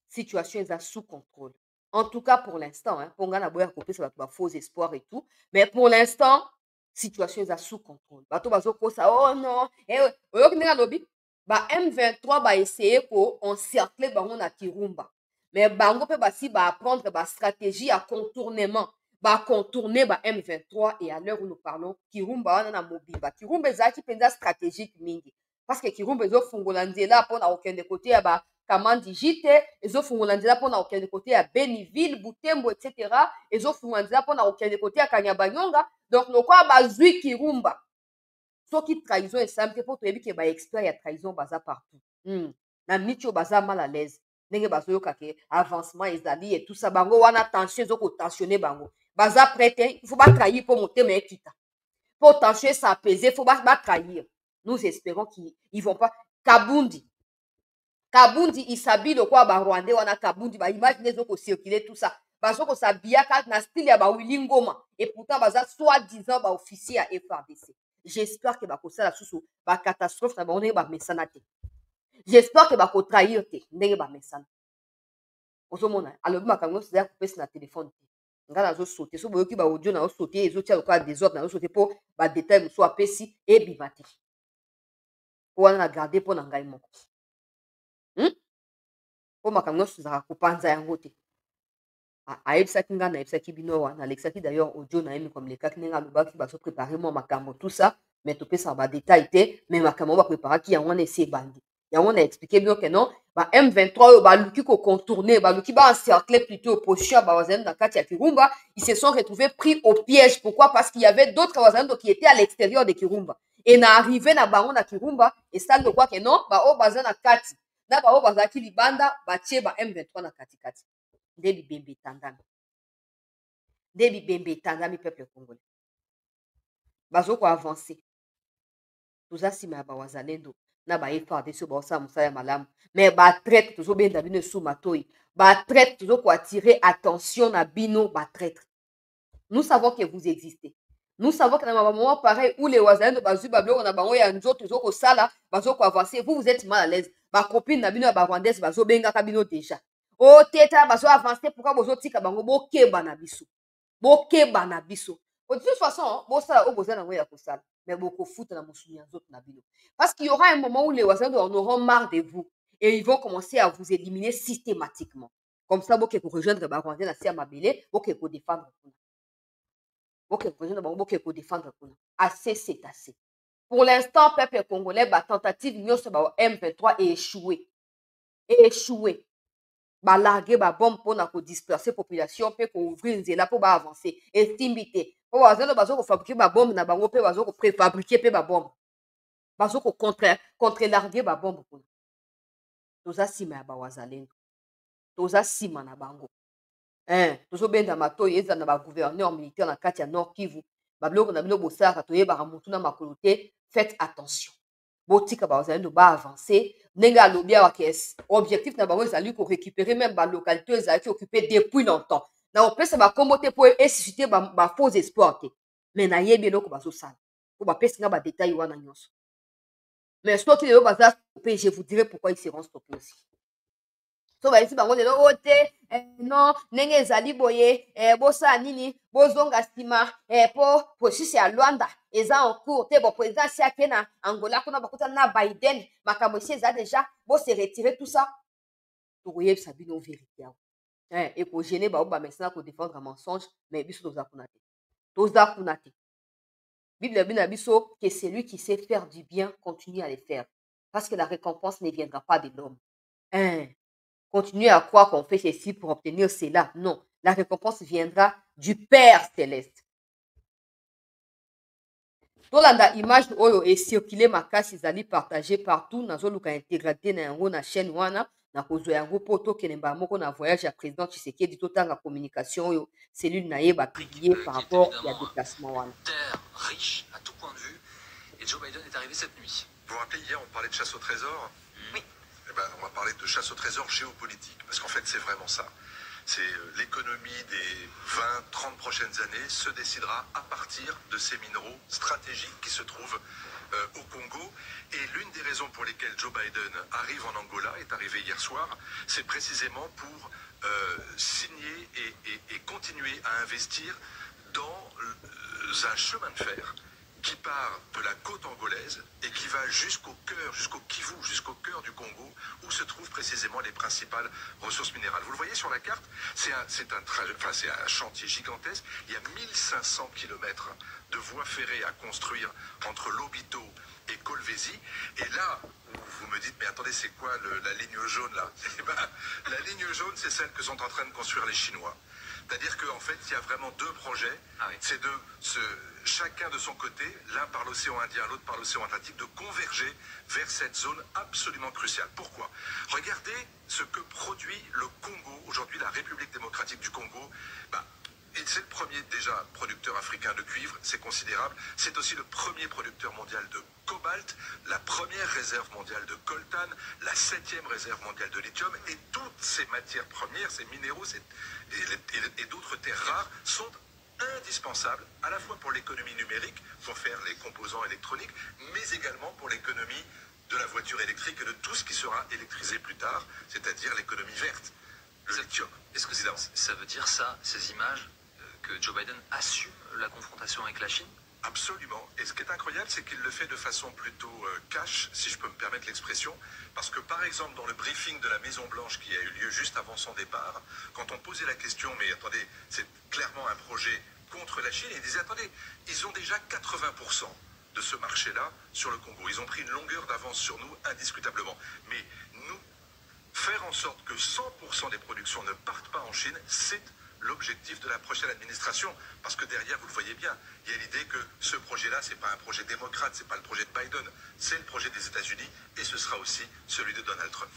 Situation est sous contrôle. En tout cas, pour l'instant, hein, pour Ghana, ça va être faux espoir et tout. Mais pour l'instant, situation est sous contrôle. Bato bazo kosa, oh non. M23 va essayer qu'on encercler bango na Kirumba. Mais bango peut basi va apprendre ba stratégie à contournement. Va contourner ba M23 et à l'heure où nous parlons, Kirumba wana na mobimba. Kirumba ezaki penza stratégique mingi. Parce que Kirumba ezo fungola nzela pona okende côté ya ba Kamandi jite, ezofungola nzela pona okende côté ya Beniville, Butembo, etc. Ezofungola nzela pona okende côté ya Kanyabanyonga. Donc lokwa bazwi Kirumba. Soki trahison esambi te po toyebi ke ba expert ya trahison baza partout. Na mitio baza mal à l'aise. Ndenge bazoyoka ke avancement ezali et tout ça bango wana tension ezoko tensionner bango. Baza prêt, il faut pas trahir pour monter ekita. Pour tension s'apaiser, il faut pas trahir. Nous espérons qu'ils vont pas Kabundi isabi lokwa ba Rwandais wana Kabundi ba image nezo ko circuler tout ça bazo ko sabiaka na style ya ba Willy Ngoma et pourtant baza soi-disant ba officier à FARDC. J'espère que ba ko sala susu ba catastrophe na ba on ba mesana te. J'espère que ba ko trahir te ndenge ba mesana. ozomona alobi makambo nyonso eza kopesa na telefone te nga nazosaute so boyoki baaudio nazosaute ezotia lokola desordre nazosaute mpo badetail mosusu apesi ebima te po wana na garde mpo na ngai moko mpo makambo nyonso ezalaka kopanza yango te ayebisaki ngai nayebisaki bino wana nalekisaki d'ailleurs audio na ye mikomilekaki ndenge alobaki bazoprépare mwa makambo tout ça mais topesaka badetail te mais makambo oyo bapreparaki yango wana esi ebandi yango na explike bino ke non ba M23 oyo baluki kocontourne baluki baencercler plutôt opposition ya bawazalendo na kati ya Kirumba. Ils se sont retrouvés pris au piège. Pourquoi? Parce qu'il y avait d'autres wazalendo qui étaient à l'extérieur de Kirumba et na arrivé na bango na Kirumba et ça de quoi que non ba o baza na kati na ba o bazaki libanda batie ba M23 na kati kati nde bibembe etandami peuple congolais bazoko avancer toza nsima ya bawazalendo na ba-FARDC baosala mosala ya malamu mais batraître tozobenda bino esu matoi batraître tozokoattirer attention na bino batraître. Nous savons que vous existez. Nous savons que dans un moment pareil où les wazalendo bazui babiloko na bango ya nzoto ezokosala bazokoavancer vous êtes mal à l'aise bacopine na bino ya barwandaise bazobengaka bino déjà o teta bazoavancer pourquoi bozotika bango bokeba na biso de toute façon bosala oyo boza nango ya kosala mais bokofuta na mosuni ya nzoto na bino parce qu'il y aura un moment où les wazalendo en auront marre de vous et ils vont commencer à vous éliminer systématiquement comme ça boke rejoindre barwandais na se ya mabele boke kodéfendre kuna assez c'est assez. Pour l'instant peuple congolais ba tentative nyonso ba M23 échoué balarguer ba bombe mpona kodisperser population mpe kouvrir nzela mpo baavancer esimbi te mpo bazalo bazokofabrike babombe na bango mpe bazokopréfabrike mpe babombe bazokocontrelarguer babombe kuna toza nsima ya bawazalendo toza nsima na bango tozobenda matoi eza na bagouverneur militaire na kati ya Nord Kivu babiloko na bino bosalaka toyebaka motu na makolo te faites attention botika bawazalendo baavancer ndenge alobi awa ke objectif na bango ezali korécupérer même balocalité oyo ezalaki occupé depuis longtemps na kopesa bakombo te mpo esuscite bafaux espoir te mais nayebi eloko bazosala mpo bapesi nga badetail wana nyonso mais soki lelo baza stoppé je vous dirai pourquoi ils seront stoppés aussi so bayesi bango lelo oyo te non ndenge ezali boye bosala nini bozonga nsima mpo processus ya Luanda eza en cours te bon président si ake na Angola kuna bakutana na Biden makambo esi eza déjà bose retirer tout ça tokoyebisa bino vérité awa ekogene bao bamesana kodéfendre mensonge mais biso toza kuna te Bible bino na biso que celui qui sait faire du bien continue à le faire parce que la récompense ne viendra pas de l'homme continuer à croire qu'on fait ceci pour obtenir cela. Non, la récompense viendra du Père céleste. Tolanda image oyo circulé makasi ezali partagé partout nazoluka intégrité na yango na chaîne wana na kozwa yango po tokelemba moko na voyage ya président Tshisekedi totanga communication oyo cellule na ye publié par rapport à déplacement wana. Terre riche à tout point de vue et Joe Biden est arrivé cette nuit. Vous vous rappelez hier on parlait de chasse au trésor? Oui. Eh ben, on va parler de chasse au trésor géopolitique, parce qu'en fait c'est vraiment ça. C'est l'économie des 20-30 prochaines années se décidera à partir de ces minéraux stratégiques qui se trouvent au Congo. Et l'une des raisons pour lesquelles Joe Biden arrive en Angola, est arrivé hier soir, c'est précisément pour signer et continuer à investir dans un chemin de fer qui part de la côte angolaise et qui va jusqu'au cœur, jusqu'au Kivu, jusqu'au cœur du Congo, où se trouvent précisément les principales ressources minérales. Vous le voyez sur la carte, c'est un chantier gigantesque. Il y a 1500 km de voies ferrées à construire entre Lobito et Kolwezi. Et là, vous me dites, mais attendez, c'est quoi la ligne jaune là? La ligne jaune, c'est celle que sont en train de construire les Chinois. C'est-à-dire qu'en fait, il y a vraiment deux projets. Ah oui. C'est chacun de son côté, l'un par l'océan Indien, l'autre par l'océan Atlantique, de converger vers cette zone absolument cruciale. Pourquoi? Regardez ce que produit le Congo, aujourd'hui la République démocratique du Congo. C'est le premier déjà producteur africain de cuivre, c'est considérable. C'est aussi le premier producteur mondial de cobalt, la première réserve mondiale de coltan, la 7e réserve mondiale de lithium, et toutes ces matières premières, ces minéraux et d'autres terres rares sont indispensables à la fois pour l'économie numérique, pour faire les composants électroniques, mais également pour l'économie de la voiture électrique et de tout ce qui sera électrisé plus tard, c'est-à-dire l'économie verte. le lithium. Est-ce que ça veut dire ça, ces images, que Joe Biden assume la confrontation avec la Chine? Absolument. Et ce qui est incroyable, c'est qu'il le fait de façon plutôt cash, si je peux me permettre l'expression, parce que par exemple, dans le briefing de la Maison-Blanche qui a eu lieu juste avant son départ, quand on posait la question, mais attendez, c'est clairement un projet contre la Chine, il disait, attendez, ils ont déjà 80% de ce marché-là sur le Congo. Ils ont pris une longueur d'avance sur nous, indiscutablement. Mais nous, faire en sorte que 100% des productions ne partent pas en Chine, c'est l'objectif de la prochaine administration. Parce que derrière, vous le voyez bien, il y a l'idée que ce projet-là, c'est pas un projet démocrate, c'est pas le projet de Biden, c'est le projet des États-Unis et ce sera aussi celui de Donald Trump.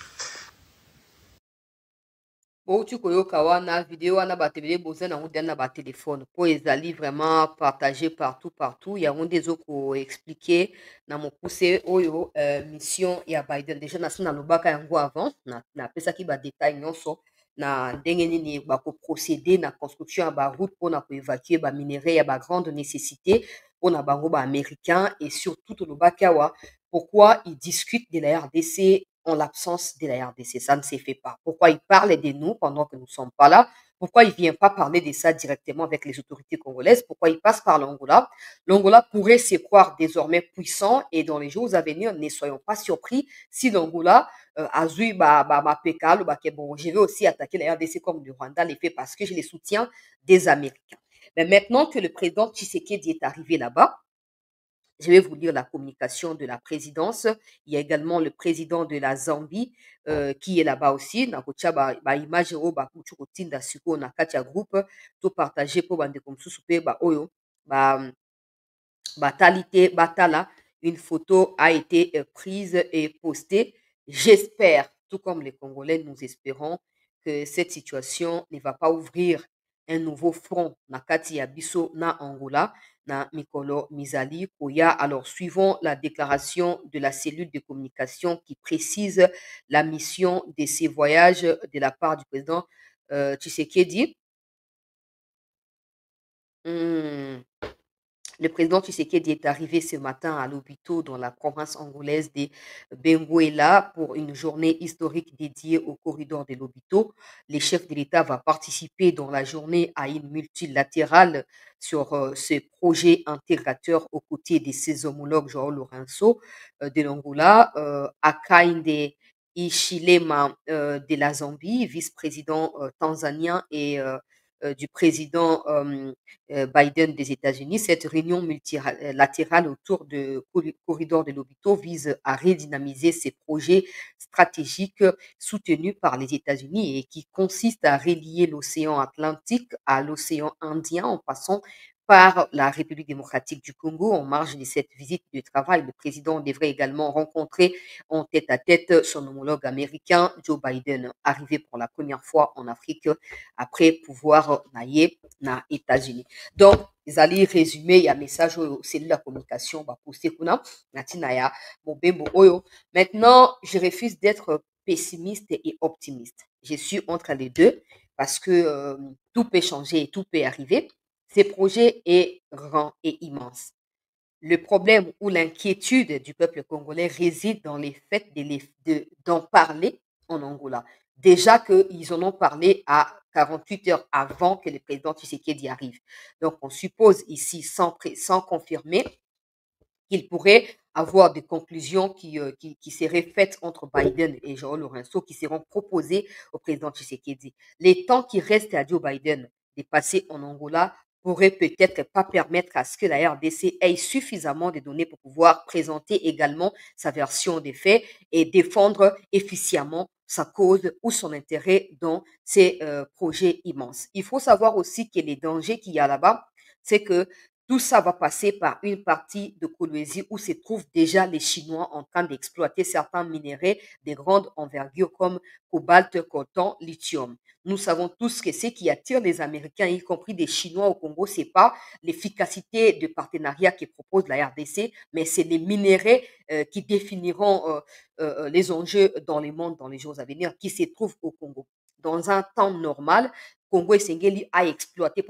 bouti koyoka wana video wana bato ebele boza nango dia na batelefone mpo ezali vraiment partagé partout yango nde ezokoexplike na mokuse oyo mission ya Biden déjà nasi nalobaka yango avant napesaki badetail nyonso na ndenge nini bakoprocéder na construction ya baroute mpona koévacue baminerai ya bagrande nécessité mpona bango baaméricain et surtout tolobaki awa pourquoi ils discutent de la RDC en l'absence de la RDC. Ça ne se fait pas. Pourquoi il parle de nous pendant que nous ne sommes pas là? Pourquoi il ne vient pas parler de ça directement avec les autorités congolaises? Pourquoi il passe par l'Angola? L'Angola pourrait se croire désormais puissant et dans les jours à venir, ne soyons pas surpris si l'Angola a vu bon, je vais aussi attaquer la RDC comme le Rwanda l'a fait parce que j'ai le soutien des Américains. Mais maintenant que le président Tshisekedi est arrivé là-bas, je vais vous lire la communication de la présidence. Il y a également le président de la Zambie qui est là-bas aussi. Nakotia ba image o ba kuchu kotinda siko na katia groupe to partager pour bande comme soupe ba oyo batalité batala. Une photo a été prise et postée. J'espère, tout comme les Congolais, nous espérons que cette situation ne va pas ouvrir un nouveau front na kati ya biso na Angola na mikolo mizali koya. Alors suivons la déclaration de la cellule de communication qui précise la mission de ces voyages de la part du président Tshisekedi. Le président Tshisekedi est arrivé ce matin à Lobito dans la province angolaise de Benguela pour une journée historique dédiée au corridor de Lobito. Le chef de l'État va participer dans la journée à une multilatérale sur ce projet intégrateur aux côtés de ses homologues Joao Lourenço de l'Angola, Hakainde Hichilema de la Zambie, vice-président tanzanien et du président Biden des États-Unis. Cette réunion multilatérale autour du corridor de Lobito vise à redynamiser ces projets stratégiques soutenus par les États-Unis et qui consistent à relier l'océan Atlantique à l'océan Indien en passant par la République démocratique du Congo. En marge de cette visite de travail, le président devrait également rencontrer en tête-à-tête son homologue américain, Joe Biden, arrivé pour la première fois en Afrique après pouvoir naïe na États-Unis. Donc, ils allaient résumer, il y a un message au cellule de la communication, posté kuna, natinaya, mobembo oyo. Maintenant, je refuse d'être pessimiste et optimiste. Je suis entre les deux parce que tout peut changer et tout peut arriver. Ce projet est grand et immense. Le problème ou l'inquiétude du peuple congolais réside dans les faits d'en parler en Angola. Déjà qu'ils en ont parlé à 48 heures avant que le président Tshisekedi arrive. Donc, on suppose ici, sans confirmer, qu'il pourrait avoir des conclusions qui seraient faites entre Biden et Joao Lourenço, qui seront proposées au président Tshisekedi. Les temps qui restent à Joe Biden de passer en Angola pourrait peut-être pas permettre à ce que la RDC ait suffisamment de données pour pouvoir présenter également sa version des faits et défendre efficacement sa cause ou son intérêt dans ces projets immenses. Il faut savoir aussi que les dangers qu'il y a là-bas, c'est que tout ça va passer par une partie de Kolwezi où se trouvent déjà les Chinois en train d'exploiter certains minéraux de grande envergure comme cobalt, coltan, lithium. Nous savons tous que ce qui attire les Américains, y compris des Chinois au Congo, c'est pas l'efficacité de partenariat que propose la RDC, mais c'est les minéraux qui définiront les enjeux dans le monde dans les jours à venir qui se trouvent au Congo. Dans un temps normal, Congo et Sengeli a exploité.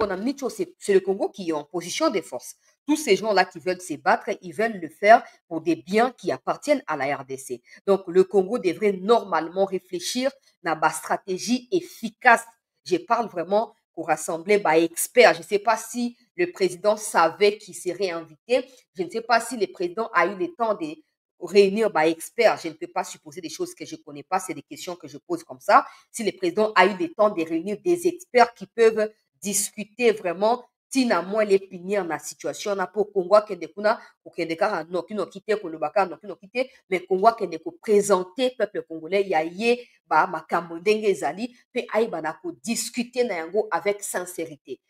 C'est le Congo qui est en position de force. Tous ces gens-là qui veulent se battre, ils veulent le faire pour des biens qui appartiennent à la RDC. Donc, le Congo devrait normalement réfléchir à ma stratégie efficace. Je parle vraiment pour rassembler experts. Je ne sais pas si le président savait qu'il serait invité. Je ne sais pas si le président a eu le temps de réunir experts. Je ne peux pas supposer des choses que je ne connais pas. C'est des questions que je pose comme ça. Si le président a eu le temps de réunir des experts qui peuvent discuter vraiment tina moi les pinir na situation na po Congo kende kuna kokende kaka noki te kolobaka noki te mais Congo kende ko présenter peuple congolais ya ye makambo ndenge ezali pe ayeba na ko discuter na yango avec sincérité.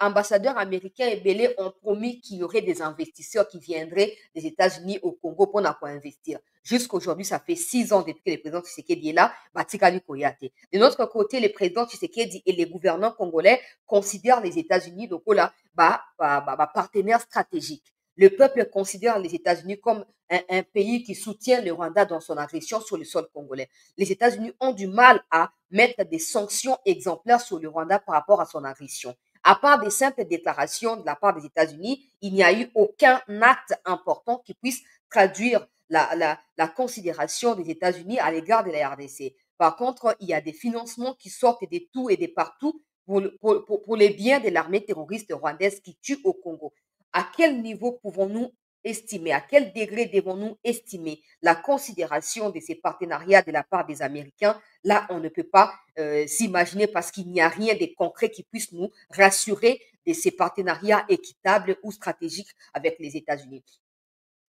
Ambassadeurs américains ebele ont promis qu'il y aurait des investisseurs qui viendraient des États-Unis au Congo pour investir. Jusqu'aujourd'hui, ça fait 6 ans depuis que le président Tshisekedi est là, Batikali Koyate. De notre côté, le président Tshisekedi et les gouvernants congolais considèrent les États-Unis donc là, partenaires stratégiques. Le peuple considère les États-Unis comme un pays qui soutient le Rwanda dans son agression sur le sol congolais. Les États-Unis ont du mal à mettre des sanctions exemplaires sur le Rwanda par rapport à son agression. À part des simples déclarations de la part des États-Unis, il n'y a eu aucun acte important qui puisse traduire la considération des États-Unis à l'égard de la RDC. Par contre, il y a des financements qui sortent de tout et de partout pour les biens de l'armée terroriste rwandaise qui tue au Congo. À quel niveau pouvons-nous estimer, à quel degré devons-nous estimer la considération de ces partenariats de la part des Américains? Là, on ne peut pas s'imaginer parce qu'il n'y a rien de concret qui puisse nous rassurer de ces partenariats équitables ou stratégiques avec les États-Unis.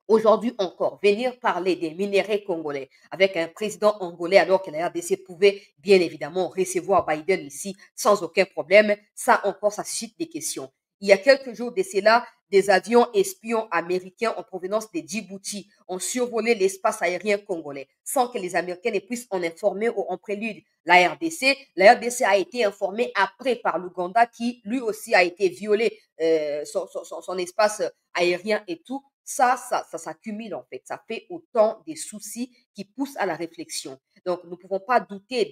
Aujourd'hui encore, venir parler des minéraux congolais avec un président angolais alors que la RDC pouvait bien évidemment recevoir Biden ici sans aucun problème, ça encore, ça suscite des questions. Il y a quelques jours de cela, des avions espions américains en provenance de Djibouti ont survolé l'espace aérien congolais sans que les Américains ne puissent en informer ou en prélude la RDC. La RDC a été informée après par l'Ouganda qui lui aussi a été violé son espace aérien et tout. Ça s'accumule en fait. Ça fait autant de soucis qui poussent à la réflexion. Donc, nous ne pouvons pas douter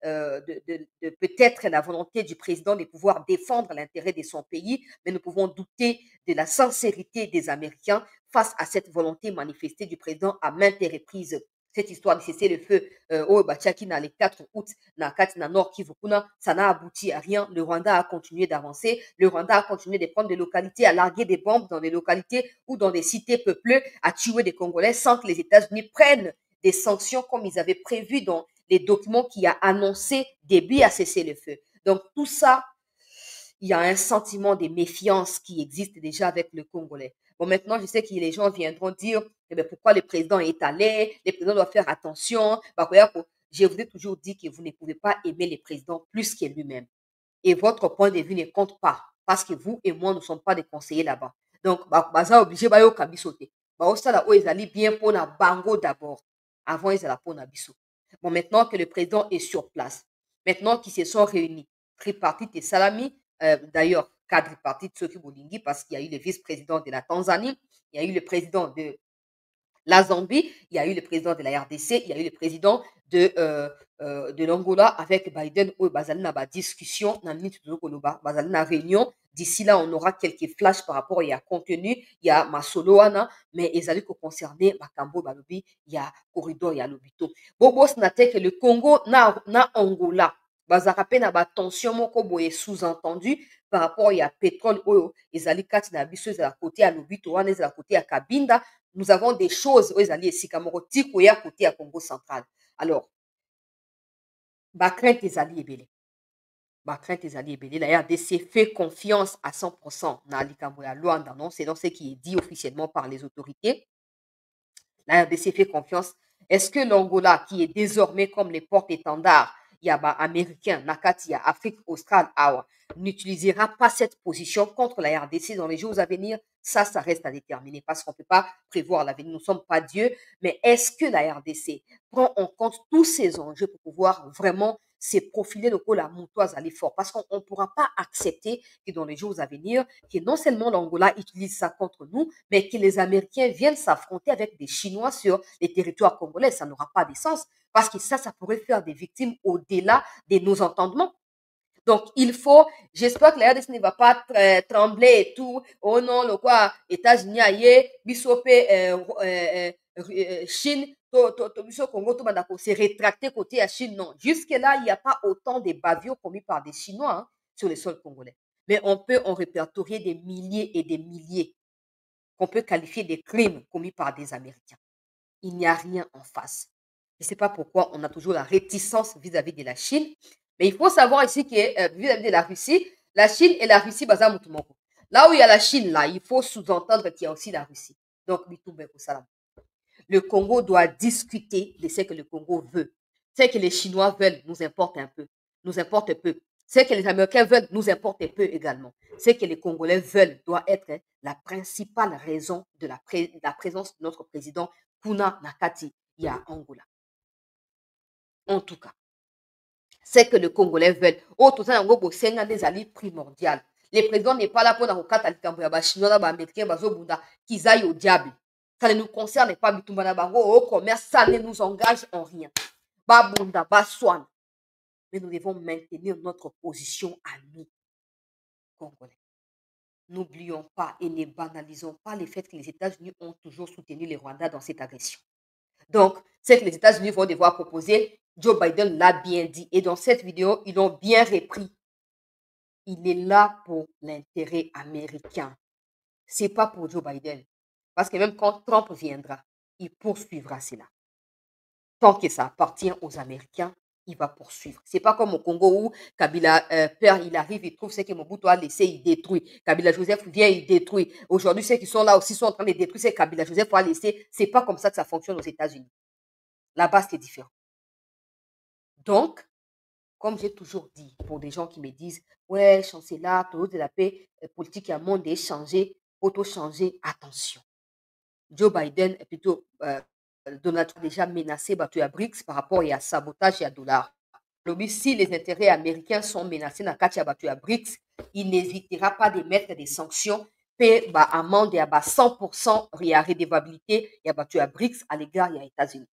de peut-être la volonté du président de pouvoir défendre l'intérêt de son pays, mais nous pouvons douter de la sincérité des Américains face à cette volonté manifestée du président à maintes reprises. Cette histoire de cesser le feu au Bachaki le 4 août, na Nord Kivu, ça n'a abouti à rien. Le Rwanda a continué d'avancer. Le Rwanda a continué de prendre des localités, à larguer des bombes dans des localités ou dans des cités peuplées, à tuer des Congolais sans que les États-Unis prennent des sanctions comme ils avaient prévu dans les documents qui a annoncé début à cesser le feu. Donc tout ça, il y a un sentiment de méfiance qui existe déjà avec le Congolais. Bon, maintenant, je sais que les gens viendront dire pourquoi le président est allé, le président doit faire attention. Je vous ai toujours dit que vous ne pouvez pas aimer le président plus que lui-même. Et votre point de vue ne compte pas parce que vous et moi, nous ne sommes pas des conseillers là-bas. Donc, ça obligé de kabisote. Ça ils bien pour la bango d'abord. Avant, ils allaient pour la biso. Bon, maintenant que le président est sur place, maintenant qu'ils se sont réunis, tripartite et salami, d'ailleurs, quadripartite, Soki Bolingi, parce qu'il y a eu le vice-président de la Tanzanie, il y a eu le président de la Zambie, il y a eu le président de la RDC, il y a eu le président de l'Angola avec Biden, où Bazali n'a pas discussion, Bazali n'a réunion. D'ici là, on aura quelques flashs par rapport à contenu. Il y a Masoloana, mais ils allaient concerner Makambo Balobi, il y a Corridor, il y a Lobito. Bobo Snatek, le Congo na Angola. Bazarape na ba tension moko boye sous-entendu par rapport à pétrole oyo ezali kati na biso ezala côté à Lobito wana ezala côté à Kabinda. Nous avons des choses oyo ezali esika moko tiko ya côté à Congo central. Alors ba crainte ezali ebele. La RDC fait confiance à 100% na likambo ya Luanda, non, c'est dans ce qui est dit officiellement par les autorités. La RDC fait confiance. Est-ce que l'Angola, qui est désormais comme les porte-étendards américains, Nakati, Afrique australe, n'utilisera pas cette position contre la RDC dans les jours à venir? Ça reste à déterminer parce qu'on ne peut pas prévoir l'avenir. Nous ne sommes pas Dieu, mais est-ce que la RDC prend en compte tous ces enjeux pour pouvoir vraiment se profiler le la montoise à l'effort? Parce qu'on ne pourra pas accepter que dans les jours à venir, que non seulement l'Angola utilise ça contre nous, mais que les Américains viennent s'affronter avec des Chinois sur les territoires congolais. Ça n'aura pas de sens parce que ça pourrait faire des victimes au-delà de nos entendements. Donc, il faut, j'espère que la RDC ne va pas trembler et tout. Oh non, le quoi, États-Unis, aïe, Bissopé, Chine, Congo, tout le s'est rétracté côté à Chine. Non, jusque-là, il n'y a pas autant de bavures commis par des Chinois hein, sur les sols congolais. Mais on peut en répertorier des milliers et des milliers qu'on peut qualifier de crimes commis par des Américains. Il n'y a rien en face. Je ne sais pas pourquoi on a toujours la réticence vis-à-vis de la Chine. Mais il faut savoir ici que vis-à-vis de la Chine et la Russie, là où il y a la Chine, là, il faut sous-entendre qu'il y a aussi la Russie. Donc, le Congo doit discuter de ce que le Congo veut. Ce que les Chinois veulent nous importe un peu, nous importe peu. Ce que les Américains veulent nous importe peu également. Ce que les Congolais veulent doit être la principale raison de la présence de notre président Kuna Nakati ya Angola. En tout cas, c'est que les Congolais veulent. Tout ça, c'est des alliés primordial. Le président n'est pas là pour nous faire des Chinois, des Américains, qu'ils aillent au diable. Ça ne nous concerne pas du tout. Au commerce, ça ne nous engage en rien. Mais nous devons maintenir notre position à nous, Congolais. N'oublions pas et ne banalisons pas le fait que les États-Unis ont toujours soutenu les Rwandais dans cette agression. Donc, c'est que les États-Unis vont devoir proposer. Joe Biden l'a bien dit. Et dans cette vidéo, ils l'ont bien repris. Il est là pour l'intérêt américain. Ce n'est pas pour Joe Biden. Parce que même quand Trump viendra, il poursuivra cela. Tant que ça appartient aux Américains, il va poursuivre. Ce n'est pas comme au Congo où Kabila, père, il arrive, il trouve ce que Mobutu a laissé, il détruit. Kabila Joseph vient, il détruit. Aujourd'hui, ceux qui sont là aussi sont en train de détruire ce que Kabila Joseph a laissé. Ce n'est pas comme ça que ça fonctionne aux États-Unis. Là-bas, c'est différent. Donc, comme j'ai toujours dit, pour des gens qui me disent, ouais, chancelier, tout de la paix, politique, il y a un monde changé, auto-changer, attention. Joe Biden est plutôt, Donald Trump déjà menacé, battu à BRICS par rapport à sabotage et à dollar. Si les intérêts américains sont menacés dans le cas battu à BRICS, il n'hésitera pas de mettre des sanctions, payer amende et 100% redevabilité et battu à BRICS à l'égard des États-Unis.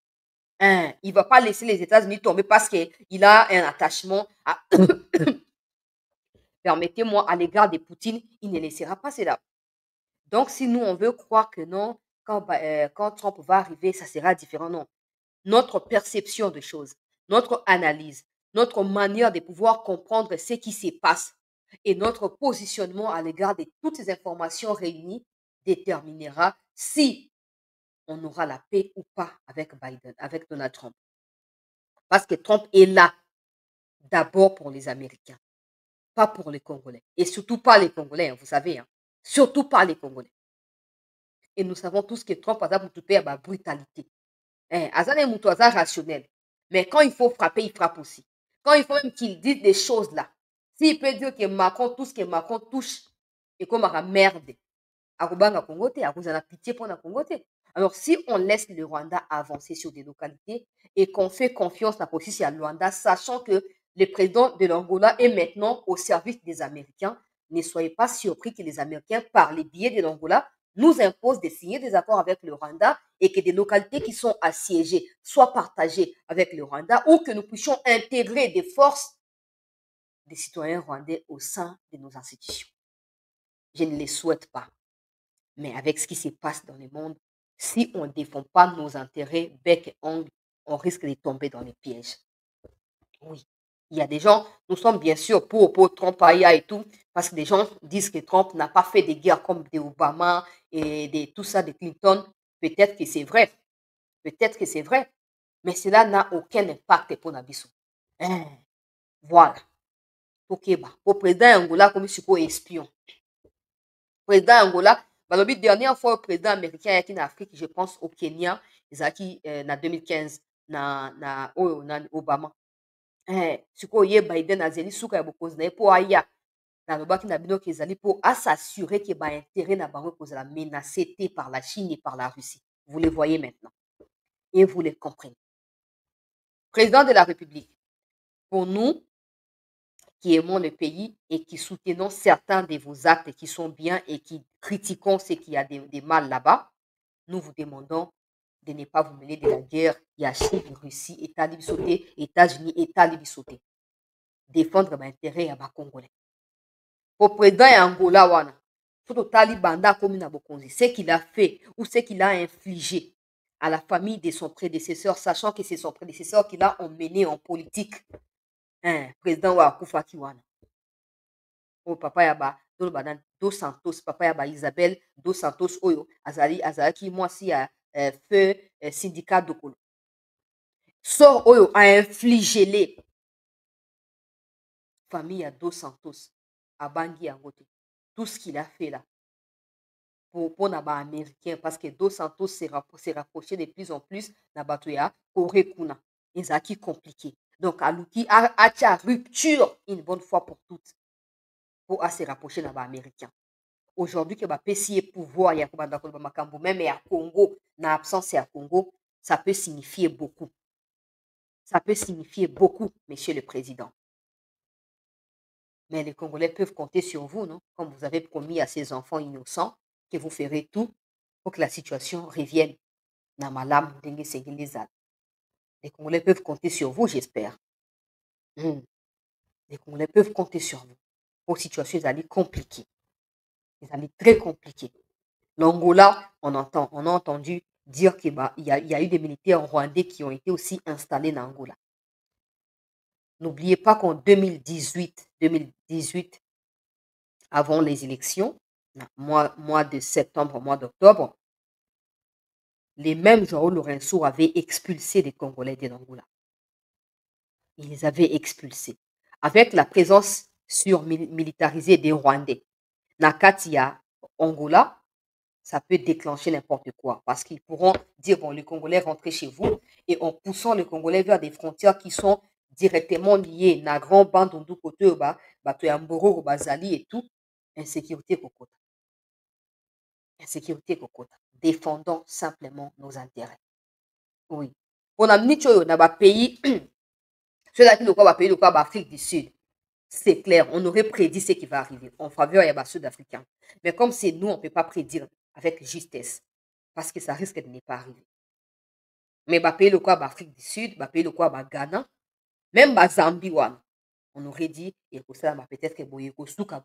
Il ne va pas laisser les États-Unis tomber parce qu'il a un attachement à permettez-moi, à l'égard de Poutine, il ne laissera pas cela. Donc, si nous, on veut croire que non, quand Trump va arriver, ça sera différent, non. Notre perception des choses, notre analyse, notre manière de pouvoir comprendre ce qui se passe et notre positionnement à l'égard de toutes ces informations réunies déterminera si on aura la paix ou pas avec Biden, avec Donald Trump. Parce que Trump est là d'abord pour les Américains, pas pour les Congolais. Et surtout pas les Congolais, vous savez. Surtout pas les Congolais. Et nous savons tous que Trump a la brutalité. Azan est rationnel. Mais quand il faut frapper, il frappe aussi. Quand il faut même qu'il dise des choses là. S'il peut dire que Macron, tout ce que Macron touche, et comme à merde, à Congo, à pitié pour la Congo. Alors, si on laisse le Rwanda avancer sur des localités et qu'on fait confiance à aussi à Rwanda, sachant que le président de l'Angola est maintenant au service des Américains, ne soyez pas surpris que les Américains, par les biais de l'Angola, nous imposent de signer des accords avec le Rwanda et que des localités qui sont assiégées soient partagées avec le Rwanda ou que nous puissions intégrer des forces des citoyens rwandais au sein de nos institutions. Je ne les souhaite pas. Mais avec ce qui se passe dans le monde, si on ne défend pas nos intérêts bec et ongle, on risque de tomber dans les pièges. Oui, il y a des gens, nous sommes bien sûr pour Trump et tout, parce que des gens disent que Trump n'a pas fait des guerres comme des Obama et de tout ça, de Clinton. Peut-être que c'est vrai. Peut-être que c'est vrai. Mais cela n'a aucun impact pour Nabiso. Voilà. Ok, au président Angola, comme je suis espion. Président Angola, la dernière fois, le président américain est en Afrique, je pense au Kenya, ils ont qui en 2015, na Obama. Ce que Biden a dit, c'est que pour aya, na lobaki na bino kezali pour s'assurer que ba intérêt na bango kozala menacé par la Chine et par la Russie. Vous les voyez maintenant et vous les comprenez. Président de la République, pour nous qui aimons le pays et qui soutenons certains de vos actes qui sont bien et qui critiquons ce qu'il y a des mal là-bas, nous vous demandons de ne pas vous mêler de la guerre. Il y a Chine, Russie, États-Unis, États-Unis, États-Unis sauté. défendre l'intérêt à Congolais. Pour le président Angola, wana, ce qu'il a fait ou ce qu'il a infligé à la famille de son prédécesseur, sachant que c'est son prédécesseur qui l'a emmené en politique. Président Wakufa Kiwana. Oh, papa Yaba, Dos Santos, papa Yaba Isabelle, Dos Santos, Oyo, Azali, moi si a fait syndicat de Kolo. Sort Oyo a infligé les familles à Dos Santos, à Bangui Angote. Tout ce qu'il a fait là. Pour les Américains, parce que Dos Santos s'est rapproché de plus en plus na Batoya, Corée Kuna. Ils ont qui compliqué. Donc, Alouki a rupture une bonne fois pour toutes pour se rapprocher des Américains. Aujourd'hui, que va essayer pouvoir, il y a même à Congo, dans l'absence à Congo, ça peut signifier beaucoup. Ça peut signifier beaucoup, Monsieur le Président. Mais les Congolais peuvent compter sur vous, non? Comme vous avez promis à ces enfants innocents que vous ferez tout pour que la situation revienne dans ma lame. Les Congolais peuvent compter sur vous, j'espère. Les Congolais peuvent compter sur vous. Vos situations allaient compliquées. Elles allaient très compliquées. L'Angola, on a entendu dire qu'il y a eu des militaires rwandais qui ont été aussi installés dans Angola. N'oubliez pas qu'en 2018, avant les élections, mois de septembre, mois d'octobre, les mêmes João Lourenço avaient expulsé des Congolais de l'Angola. Ils les avaient expulsés. Avec la présence militarisée des Rwandais. Nakatia, Angola, ça peut déclencher n'importe quoi. Parce qu'ils pourront dire, bon, les Congolais rentrez chez vous, et en poussant les Congolais vers des frontières qui sont directement liées, na grand bande du côté, Batoyamboro, Bazali et tout, insécurité Kokota. Insécurité Kokota. Défendons simplement nos intérêts. Oui. On a mis dans pays, ceux-là qui ne pas pays, l'Afrique du Sud. C'est clair, on aurait prédit ce qui va arriver en faveur des Sud-Africains. Mais comme c'est nous, on ne peut pas prédire avec justesse. Parce que ça risque de ne pas arriver. Mais pays le quoi Afrique du Sud, pays le quoi Ghana, même Zambie, on aurait dit, et pour ça, peut-être que Souka.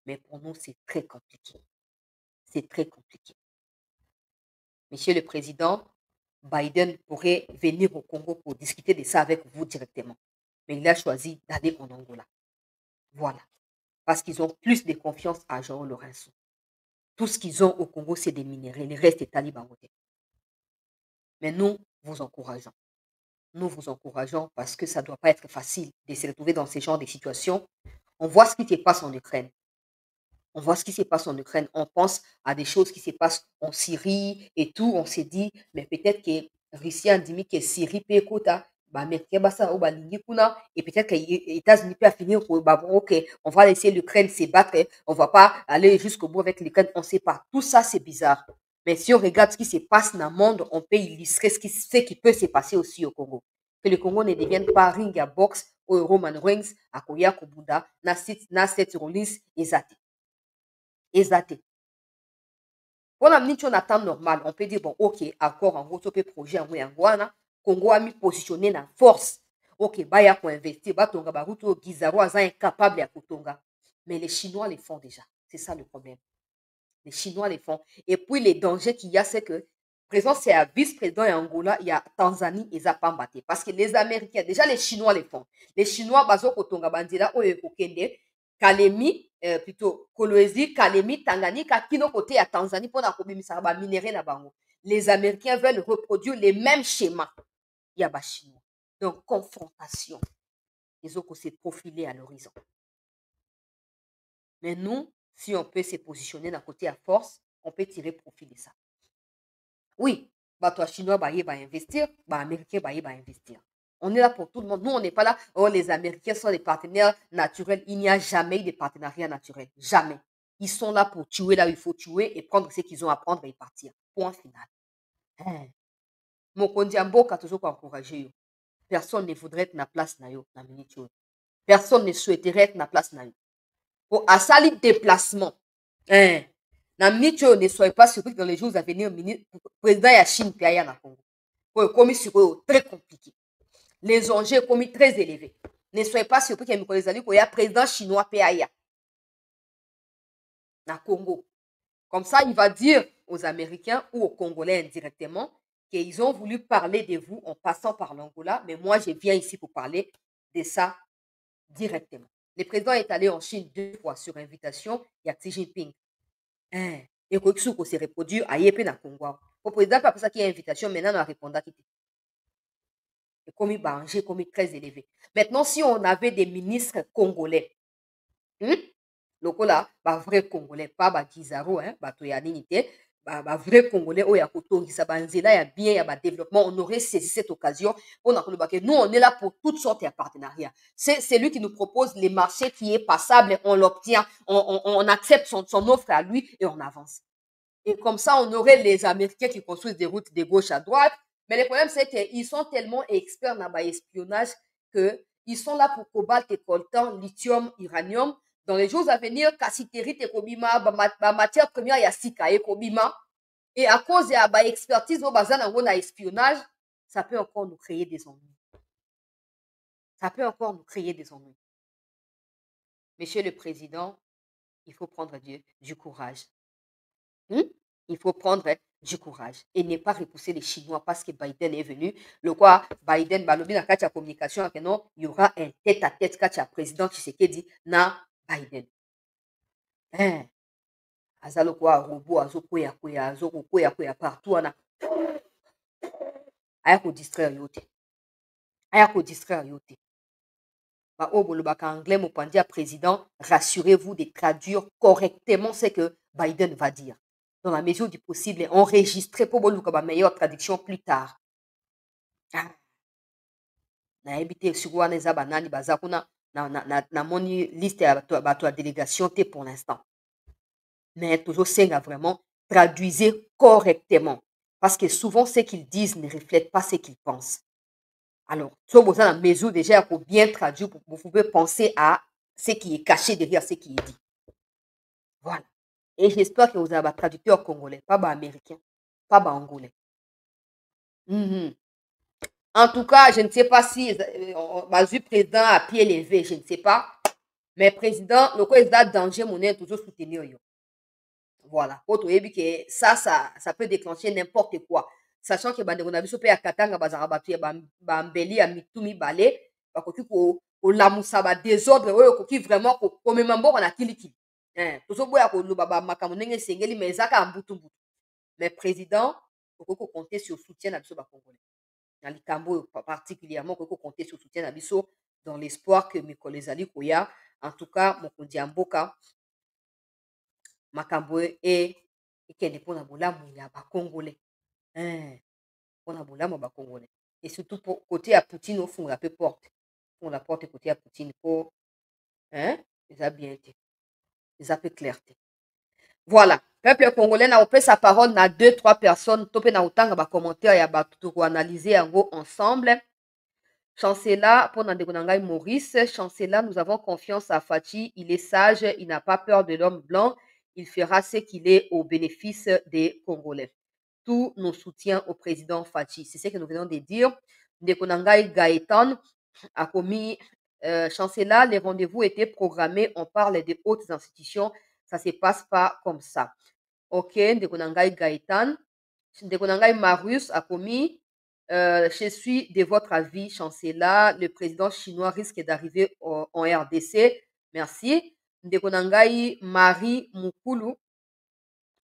Mais pour nous, c'est très compliqué. C'est très compliqué. Monsieur le Président, Biden pourrait venir au Congo pour discuter de ça avec vous directement. Mais il a choisi d'aller en Angola. Voilà. Parce qu'ils ont plus de confiance à João Lourenço. Tout ce qu'ils ont au Congo, c'est des minéraux. Le reste est talibans. Mais nous vous encourageons. Nous vous encourageons parce que ça ne doit pas être facile de se retrouver dans ce genre de situations. On voit ce qui se passe en Ukraine. On voit ce qui se passe en Ukraine. On pense à des choses qui se passent en Syrie et tout. On s'est dit, mais peut-être que Russie a dit que Syrie peut écouter. Et peut-être que les États-Unis peuvent finir pour ok, on va laisser l'Ukraine se battre, on ne va pas aller jusqu'au bout avec l'Ukraine, on ne sait pas. Tout ça, c'est bizarre. Mais si on regarde ce qui se passe dans le monde, on peut illustrer ce qui peut se passer aussi au Congo. Que le Congo ne devienne pas ring à boxe, au Roman Reigns, à Koya Kobuda, na Seth Rollins, Ezate. Pour la minute, on attend normal. On peut dire, bon, ok, accord, en gros, tu peux projet en Angoana. Congo a mis positionné dans force. Ok, baya pour investir, batonga baruto Gizaro aza incapable à Kotonga. Mais les Chinois les font déjà. C'est ça le problème. Les Chinois les font. Et puis les dangers qu'il y a, c'est que présent c'est un vice-président et Angola, il y a Tanzanie et Zapambaté. Parce que les Américains, déjà les Chinois les font. Les Chinois bazo Kotonga bandira oye kokende Kalemi plutôt Kolwezi, Kalemi, Tanganyika, kino côté à Tanzanie pour la kobimisa ba minéraux na bango. Les Américains veulent reproduire les mêmes schémas. Yaba Chinois. Donc, confrontation. Ils ont se profiler à l'horizon. Mais nous, si on peut se positionner d'un côté à force, on peut tirer profit de ça. Oui, toi Chinois va investir, Américain va investir. On est là pour tout le monde. Nous, on n'est pas là. Oh, les Américains sont des partenaires naturels. Il n'y a jamais eu de partenariat naturel. Jamais. Ils sont là pour tuer là où il faut tuer et prendre ce qu'ils ont à prendre et partir. Point final. Mokondi Amboka toujours encourager. Personne ne voudrait être na place na yo na minute. Personne ne souhaiterait être na place na yo. Pour asali déplacement. Na minute ne soyez pas surpris que dans les jours à venir, président ya Chine paya na Congo. Pour commis sur eux très compliqué. Les enjeux commis très élevés. Ne soyez pas surpris qu'il y a un président chinois PAIA na Congo. Comme ça, il va dire aux Américains ou aux Congolais indirectement qu'ils ont voulu parler de vous en passant par l'Angola, mais moi, je viens ici pour parler de ça directement. Le président est allé en Chine 2 fois sur invitation de Xi Jinping. Et que se reproduit à Yépé na Congo. Le président, pas pour ça qu'il y a invitation, maintenant, on a répondu à qui. Et comme il bange, comme il est très élevé. Maintenant, si on avait des ministres congolais, lokola ba vrai congolais pas ba Kizaro bato ya nini te ba vrai congolais oya kotongisa banzela ya bien ya ba développement, on aurait saisi cette occasion pour que nous on est là pour toutes sortes de partenariats. C'est lui qui nous propose les marchés qui est passable, on l'obtient, on accepte son offre à lui et on avance. Et comme ça on aurait les Américains qui construisent des routes de gauche à droite, mais le problème c'est qu'ils sont tellement experts dans l'espionnage que ils sont là pour cobalt et coltan, lithium, uranium. Dans les jours à venir, Kassiterit et Kobima, matière première, il y a Sika et Kobima. Et à cause de l'expertise au bazar dans l'espionnage, ça peut encore nous créer des ennuis. Ça peut encore nous créer des ennuis. Monsieur le Président, il faut prendre du courage. Il faut prendre du courage et ne pas repousser les Chinois parce que Biden est venu. Le quoi, Biden, balobi na kati ya communication, il y aura un tête-à-tête kati ya président Tshisekedi na Biden. Azalo kwa robot azokoya partout ana. Aya ko distraire yote. Ba obolo baka anglais mo pandi à président, rassurez-vous de traduire correctement ce que Biden va dire. Dans la mesure du possible, enregistrer pour boluka ba meilleure traduction plus tard. Na ebité sur wana za banani bazakuna na moni liste ya bato délégation te pour l'instant. Mais toujours senga vraiment traduisez correctement parce que souvent ce qu'ils disent ne reflète pas ce qu'ils pensent. Alors, si vous avez la mesure déjà pour bien traduire, vous pouvez penser à ce qui est caché derrière ce qui est dit. Voilà. Et j'espère que vous avez un traducteur congolais, pas américain, pas angolais. En tout cas, je ne sais pas si le président à pied levé, je ne sais pas. Mais président, le quoi il a danger, mon est toujours soutenir. Voilà. Ça peut déclencher n'importe quoi. Sachant que on a vu ce pays à Katanga, Bazarabatu, Bambeli, à Mitumi, Balé, au Lamoussa, désordre, qui vraiment, comme même on a kiliki. Mais président, il faut compter sur le soutien de Congolais. Dans les Cambo, particulièrement, il faut compter sur le soutien d'Abisso dans l'espoir que Mikole Zali Koya, en tout cas, Mokondi Amboka, Makambo et Kende pour la Congolais. Congolais. Et surtout pour côté à Poutine, au fond, la porte. On la porte côté à Poutine pour les a bien été. Les a fait clarté. Voilà. Peuple congolais n'a pas sa parole, n'a 2-3 personnes. Topé na autant de commentaires, il y a tout analyser en gros ensemble. Chancela, pour Nandegonangai Maurice, Chancela, nous avons confiance à Fachi. Il est sage, il n'a pas peur de l'homme blanc. Il fera ce qu'il est au bénéfice des Congolais. Tous nos soutiens au président Fachi. C'est ce que nous venons de dire. Ndekonangai Gaëtan a commis Chancela, les rendez-vous étaient programmés. On parle des hautes institutions. Ça ne se passe pas comme ça. Ok, Ndekonangai Gaëtan. Ndekonangai Marius a commis. Je suis de votre avis, Chancela. Le président chinois risque d'arriver en RDC. Merci. Ndekonangai Marie Mukulu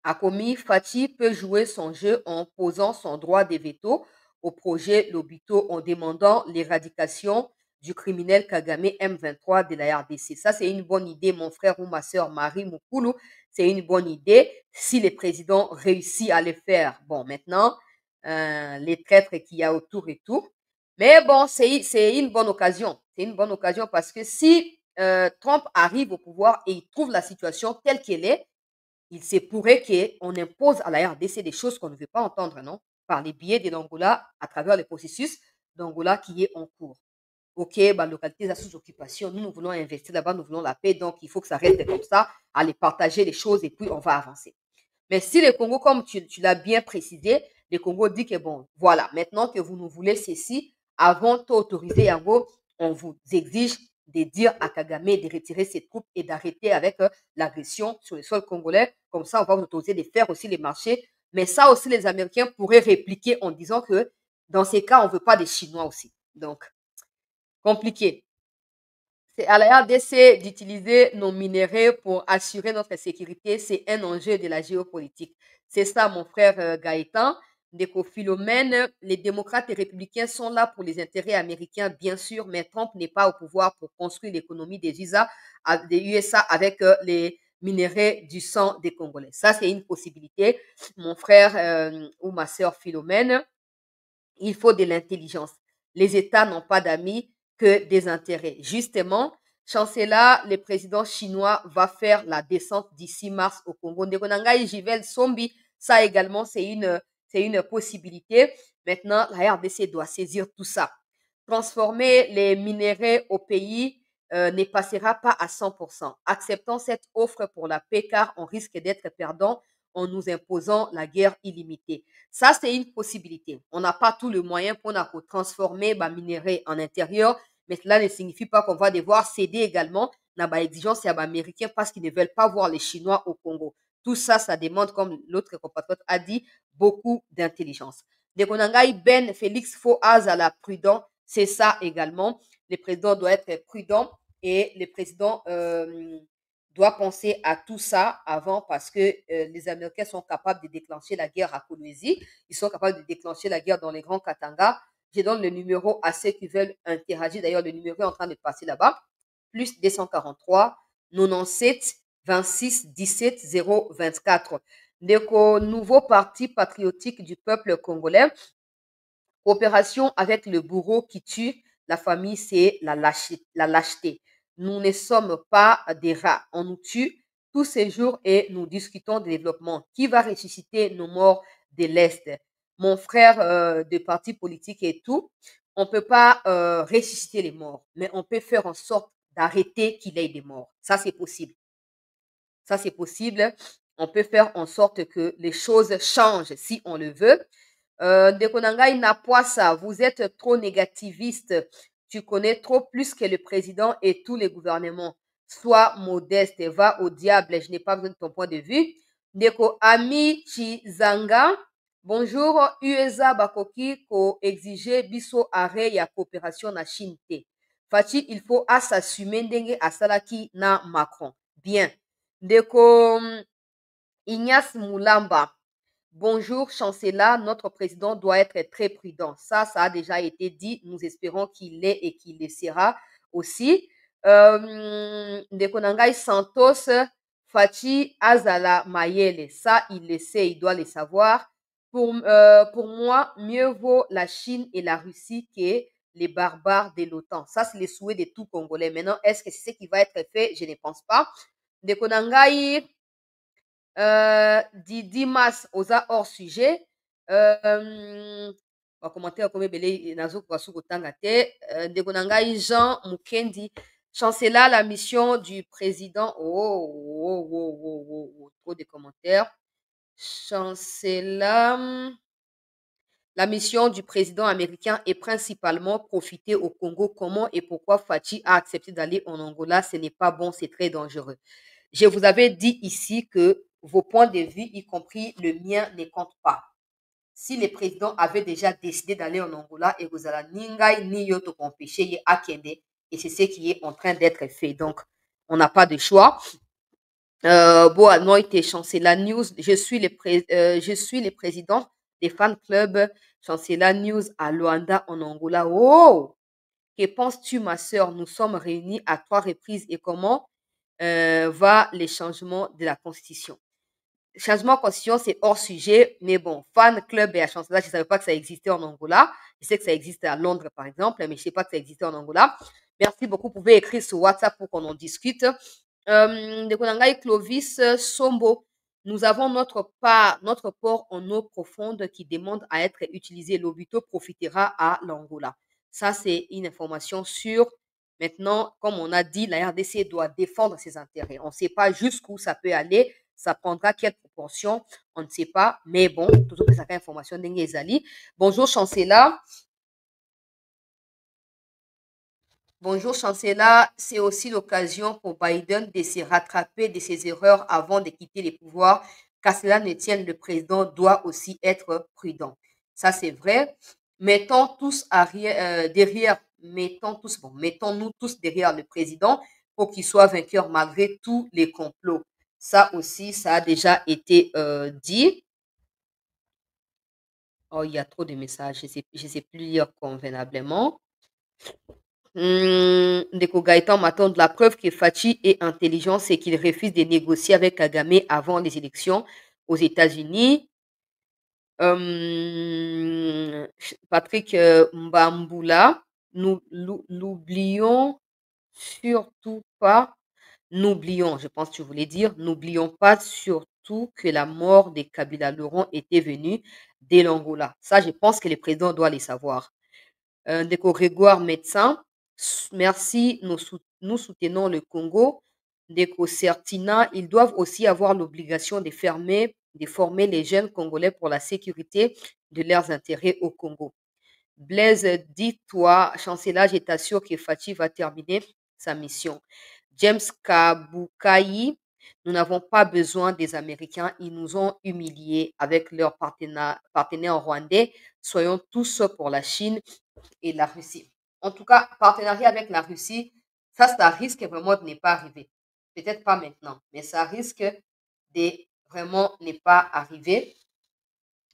a commis. Fachi peut jouer son jeu en posant son droit de veto au projet Lobito en demandant l'éradication du criminel Kagame M23 de la RDC. Ça, c'est une bonne idée, mon frère ou ma soeur Marie Mukulu. C'est une bonne idée si le président réussit à le faire. Bon, maintenant, les traîtres qu'il y a autour et tout. Mais bon, c'est une bonne occasion. C'est une bonne occasion parce que si Trump arrive au pouvoir et il trouve la situation telle qu'elle est, il se pourrait qu'on impose à la RDC des choses qu'on ne veut pas entendre, non? Par les biais de l'Angola, à travers le processus d'Angola qui est en cours. Ok, localité sous occupation, nous voulons investir là-bas, nous voulons la paix, donc il faut que ça reste comme ça, aller partager les choses et puis on va avancer. Mais si le Congo, comme tu l'as bien précisé, le Congo dit que bon, voilà, maintenant que vous nous voulez ceci, avant d'autoriser Yango, on vous exige de dire à Kagame de retirer ses troupes et d'arrêter avec l'agression sur le sol congolais. Comme ça, on va vous autoriser de faire aussi les marchés. Mais ça aussi, les Américains pourraient répliquer en disant que dans ces cas, on ne veut pas des Chinois aussi. Donc, compliqué. C'est à la RDC d'utiliser nos minéraux pour assurer notre sécurité. C'est un enjeu de la géopolitique. C'est ça, mon frère Gaëtan. Ndeko Philomène, les démocrates et républicains sont là pour les intérêts américains, bien sûr, mais Trump n'est pas au pouvoir pour construire l'économie des USA avec les minéraux du sang des Congolais. Ça, c'est une possibilité. Mon frère ou ma sœur Philomène, il faut de l'intelligence. Les États n'ont pas d'amis que des intérêts. Justement, Chancela, le président chinois, va faire la descente d'ici mars au Congo. Ndekonangai Jivel Sombi, ça également, c'est une possibilité. Maintenant, la RDC doit saisir tout ça. Transformer les minéraux au pays ne passera pas à 100%. Acceptons cette offre pour la paix car on risque d'être perdant en nous imposant la guerre illimitée. Ça, c'est une possibilité. On n'a pas tout le moyen pour transformer les minéraux en intérieur, mais cela ne signifie pas qu'on va devoir céder également dans l'exigence des Américains parce qu'ils ne veulent pas voir les Chinois au Congo. Tout ça, ça demande, comme l'autre compatriote a dit, beaucoup d'intelligence. Dekonangai Ben Félix Foaz à la prudent, c'est ça également. Le président doit être prudent et le président doit penser à tout ça avant parce que les Américains sont capables de déclencher la guerre à Kolwezi. Ils sont capables de déclencher la guerre dans les grands Katanga. Je donne le numéro à ceux qui veulent interagir. D'ailleurs, le numéro est en train de passer là-bas. Plus 243 97 26 17 024. Ndeko, nouveau parti patriotique du peuple congolais. Coopération avec le bourreau qui tue la famille, c'est la lâcheté. Nous ne sommes pas des rats. On nous tue tous ces jours et nous discutons de développement. Qui va ressusciter nos morts de l'Est? Mon frère de parti politique et tout, on ne peut pas ressusciter les morts, mais on peut faire en sorte d'arrêter qu'il y ait des morts. Ça, c'est possible. Ça, c'est possible. On peut faire en sorte que les choses changent si on le veut. Ndekonangai Napoisa, vous êtes trop négativiste. Tu connais trop plus que le président et tous les gouvernements. Sois modeste, va au diable. Je n'ai pas besoin de ton point de vue. Ndeko Ami Chizanga, bonjour. USA Bakoki ko exiger biso arrêt ya coopération na Chine te. Fati, il faut s'assumer ndenge asalaki na Macron. Bien. Ndeko Ignace Moulamba. Bonjour, Chancela, notre président doit être très prudent. Ça a déjà été dit. Nous espérons qu'il l'est et qu'il le sera aussi. Ndekonangai Santos, Fachi Azala Mayele. Ça, il le sait, il doit le savoir. Pour moi, mieux vaut la Chine et la Russie que les barbares de l'OTAN. Ça, c'est le souhait de tout Congolais. Maintenant, est-ce que c'est ce qui va être fait? Je ne pense pas. Ndekonangai Dimas oza hors sujet. Commentaire comme belé nazo kwasu kotanga te. Ndekonangai Jean Mukendi. Chancela, la mission du président. Trop de commentaires. Chancela, la mission du président américain est principalement profiter au Congo. Comment et pourquoi Fachi a accepté d'aller en Angola? Ce n'est pas bon, c'est très dangereux. Je vous avais dit ici que vos points de vue, y compris le mien, ne comptent pas. Si le président avait déjà décidé d'aller en Angola, et vous allez ningai ni yoto empêcher akende, et c'est ce qui est en train d'être fait. Donc, on n'a pas de choix. Boa Noite, Chancela News. Je suis le président des fan clubs Chancela News à Luanda en Angola. Oh! Que penses-tu, ma sœur? Nous sommes réunis à 3 reprises et comment va les changements de la Constitution? Changement de Constitution, c'est hors sujet, mais bon, fan club et à Chancela, je ne savais pas que ça existait en Angola. Je sais que ça existe à Londres, par exemple, mais je ne sais pas que ça existait en Angola. Merci beaucoup. Vous pouvez écrire sur WhatsApp pour qu'on en discute. Ndekonangai Clovis Sombo, nous avons notre port en eau profonde qui demande à être utilisé. L'Obito profitera à l'Angola. Ça, c'est une information sûre. Maintenant, comme on a dit, la RDC doit défendre ses intérêts. On ne sait pas jusqu'où ça peut aller. Ça prendra quelle proportion, on ne sait pas. Mais bon, toujours que ça fait information d'Engezali. Bonjour, Chancela. Bonjour, chancelier. C'est aussi l'occasion pour Biden de se rattraper de ses erreurs avant de quitter les pouvoirs. Qu'à cela ne tienne, le président doit aussi être prudent. Ça, c'est vrai. Mettons tous mettons-nous tous derrière le président pour qu'il soit vainqueur malgré tous les complots. Ça aussi, ça a déjà été dit. Oh, il y a trop de messages. Je sais plus lire convenablement. Ndeko Gaëtan m'attend de la preuve que Fachi est intelligent, c'est qu'il refuse de négocier avec Kagame avant les élections aux États-Unis. Patrick Mbamboula, nous l'oublions surtout pas. N'oublions, je pense que tu voulais dire, n'oublions pas surtout que la mort de Kabila Laurent était venue de l'Angola. Ça, je pense que le président doit les savoir. Ndeko Grégoire, médecin, merci, nous soutenons le Congo. Ndeko Certina, ils doivent aussi avoir l'obligation de former les jeunes Congolais pour la sécurité de leurs intérêts au Congo. Blaise, dis-toi, chancelier, je t'assure que Fachi va terminer sa mission. James Kabukai, nous n'avons pas besoin des Américains, ils nous ont humiliés avec leurs partenaires rwandais. Soyons tous pour la Chine et la Russie. En tout cas, partenariat avec la Russie, ça risque vraiment de ne pas arriver. Peut-être pas maintenant, mais ça risque de vraiment ne pas arriver.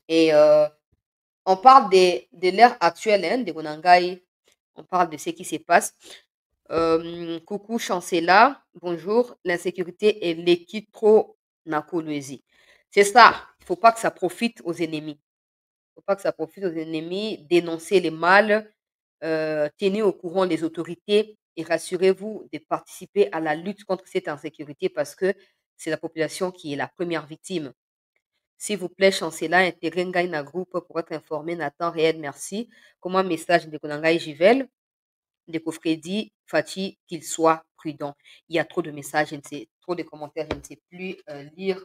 Et on parle de l'ère actuelle, hein, de Gonangai. On parle de ce qui se passe. Coucou chancelier, bonjour. L'insécurité est l'équipe trop nakolwezi. C'est ça. Il ne faut pas que ça profite aux ennemis. Il ne faut pas que ça profite aux ennemis. Dénoncer les mal, tenez au courant les autorités et rassurez-vous de participer à la lutte contre cette insécurité parce que c'est la population qui est la première victime. S'il vous plaît, chancelier, intégrez Ngaïna Group pour être informé en temps réel. Merci. Comme un message de Konangaï Jivel, de Kofredi, Fachi, qu'il soit prudent. Il y a trop de messages, trop de commentaires, je ne sais plus lire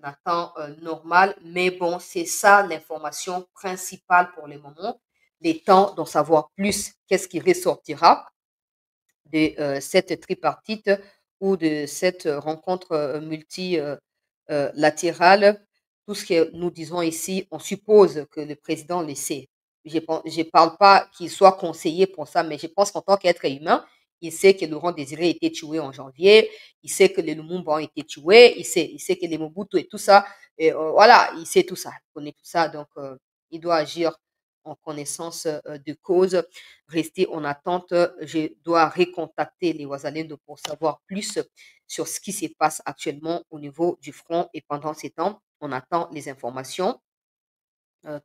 en temps normal. Mais bon, c'est ça l'information principale pour le moment. Les temps d'en savoir plus, qu'est-ce qui ressortira de cette tripartite ou de cette rencontre multilatérale. Tout ce que nous disons ici, on suppose que le président le sait. Je ne parle pas qu'il soit conseillé pour ça, mais je pense qu'en tant qu'être humain, il sait que Laurent Désiré a été tué en janvier, il sait que les Lumumba ont été tués, il sait que les Mobutu et tout ça, et voilà, il sait tout ça, il connaît tout ça, donc il doit agir en connaissance de cause. Rester en attente, je dois recontacter les Ouazalendo pour savoir plus sur ce qui se passe actuellement au niveau du front et pendant ces temps, on attend les informations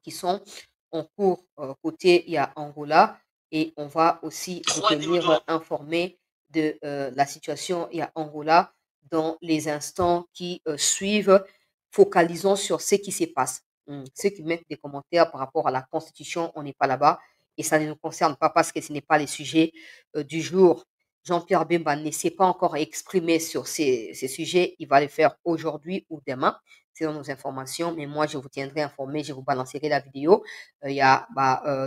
qui sont en cours côté il y a Angola et on va aussi vous tenir informé de la situation il y a Angola dans les instants qui suivent. Focalisons sur ce qui se passe. Ceux qui mettent des commentaires par rapport à la Constitution, on n'est pas là-bas et ça ne nous concerne pas parce que ce n'est pas le sujet du jour. Jean-Pierre Bemba ne s'est pas encore exprimé sur ces sujets. Il va le faire aujourd'hui ou demain, selon nos informations. Mais moi, je vous tiendrai informé. Je vous balancerai la vidéo. Il y a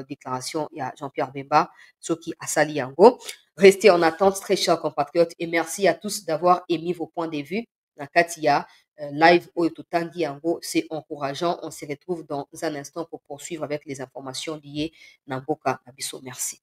déclaration, il y a Jean-Pierre Bemba, Soki Asali Yango. Restez en attente, très chers compatriotes. Et merci à tous d'avoir émis vos points de vue. Nakatia, live Oyotutangi Yango, c'est encourageant. On se retrouve dans un instant pour poursuivre avec les informations liées Namboka Nabiso. Merci.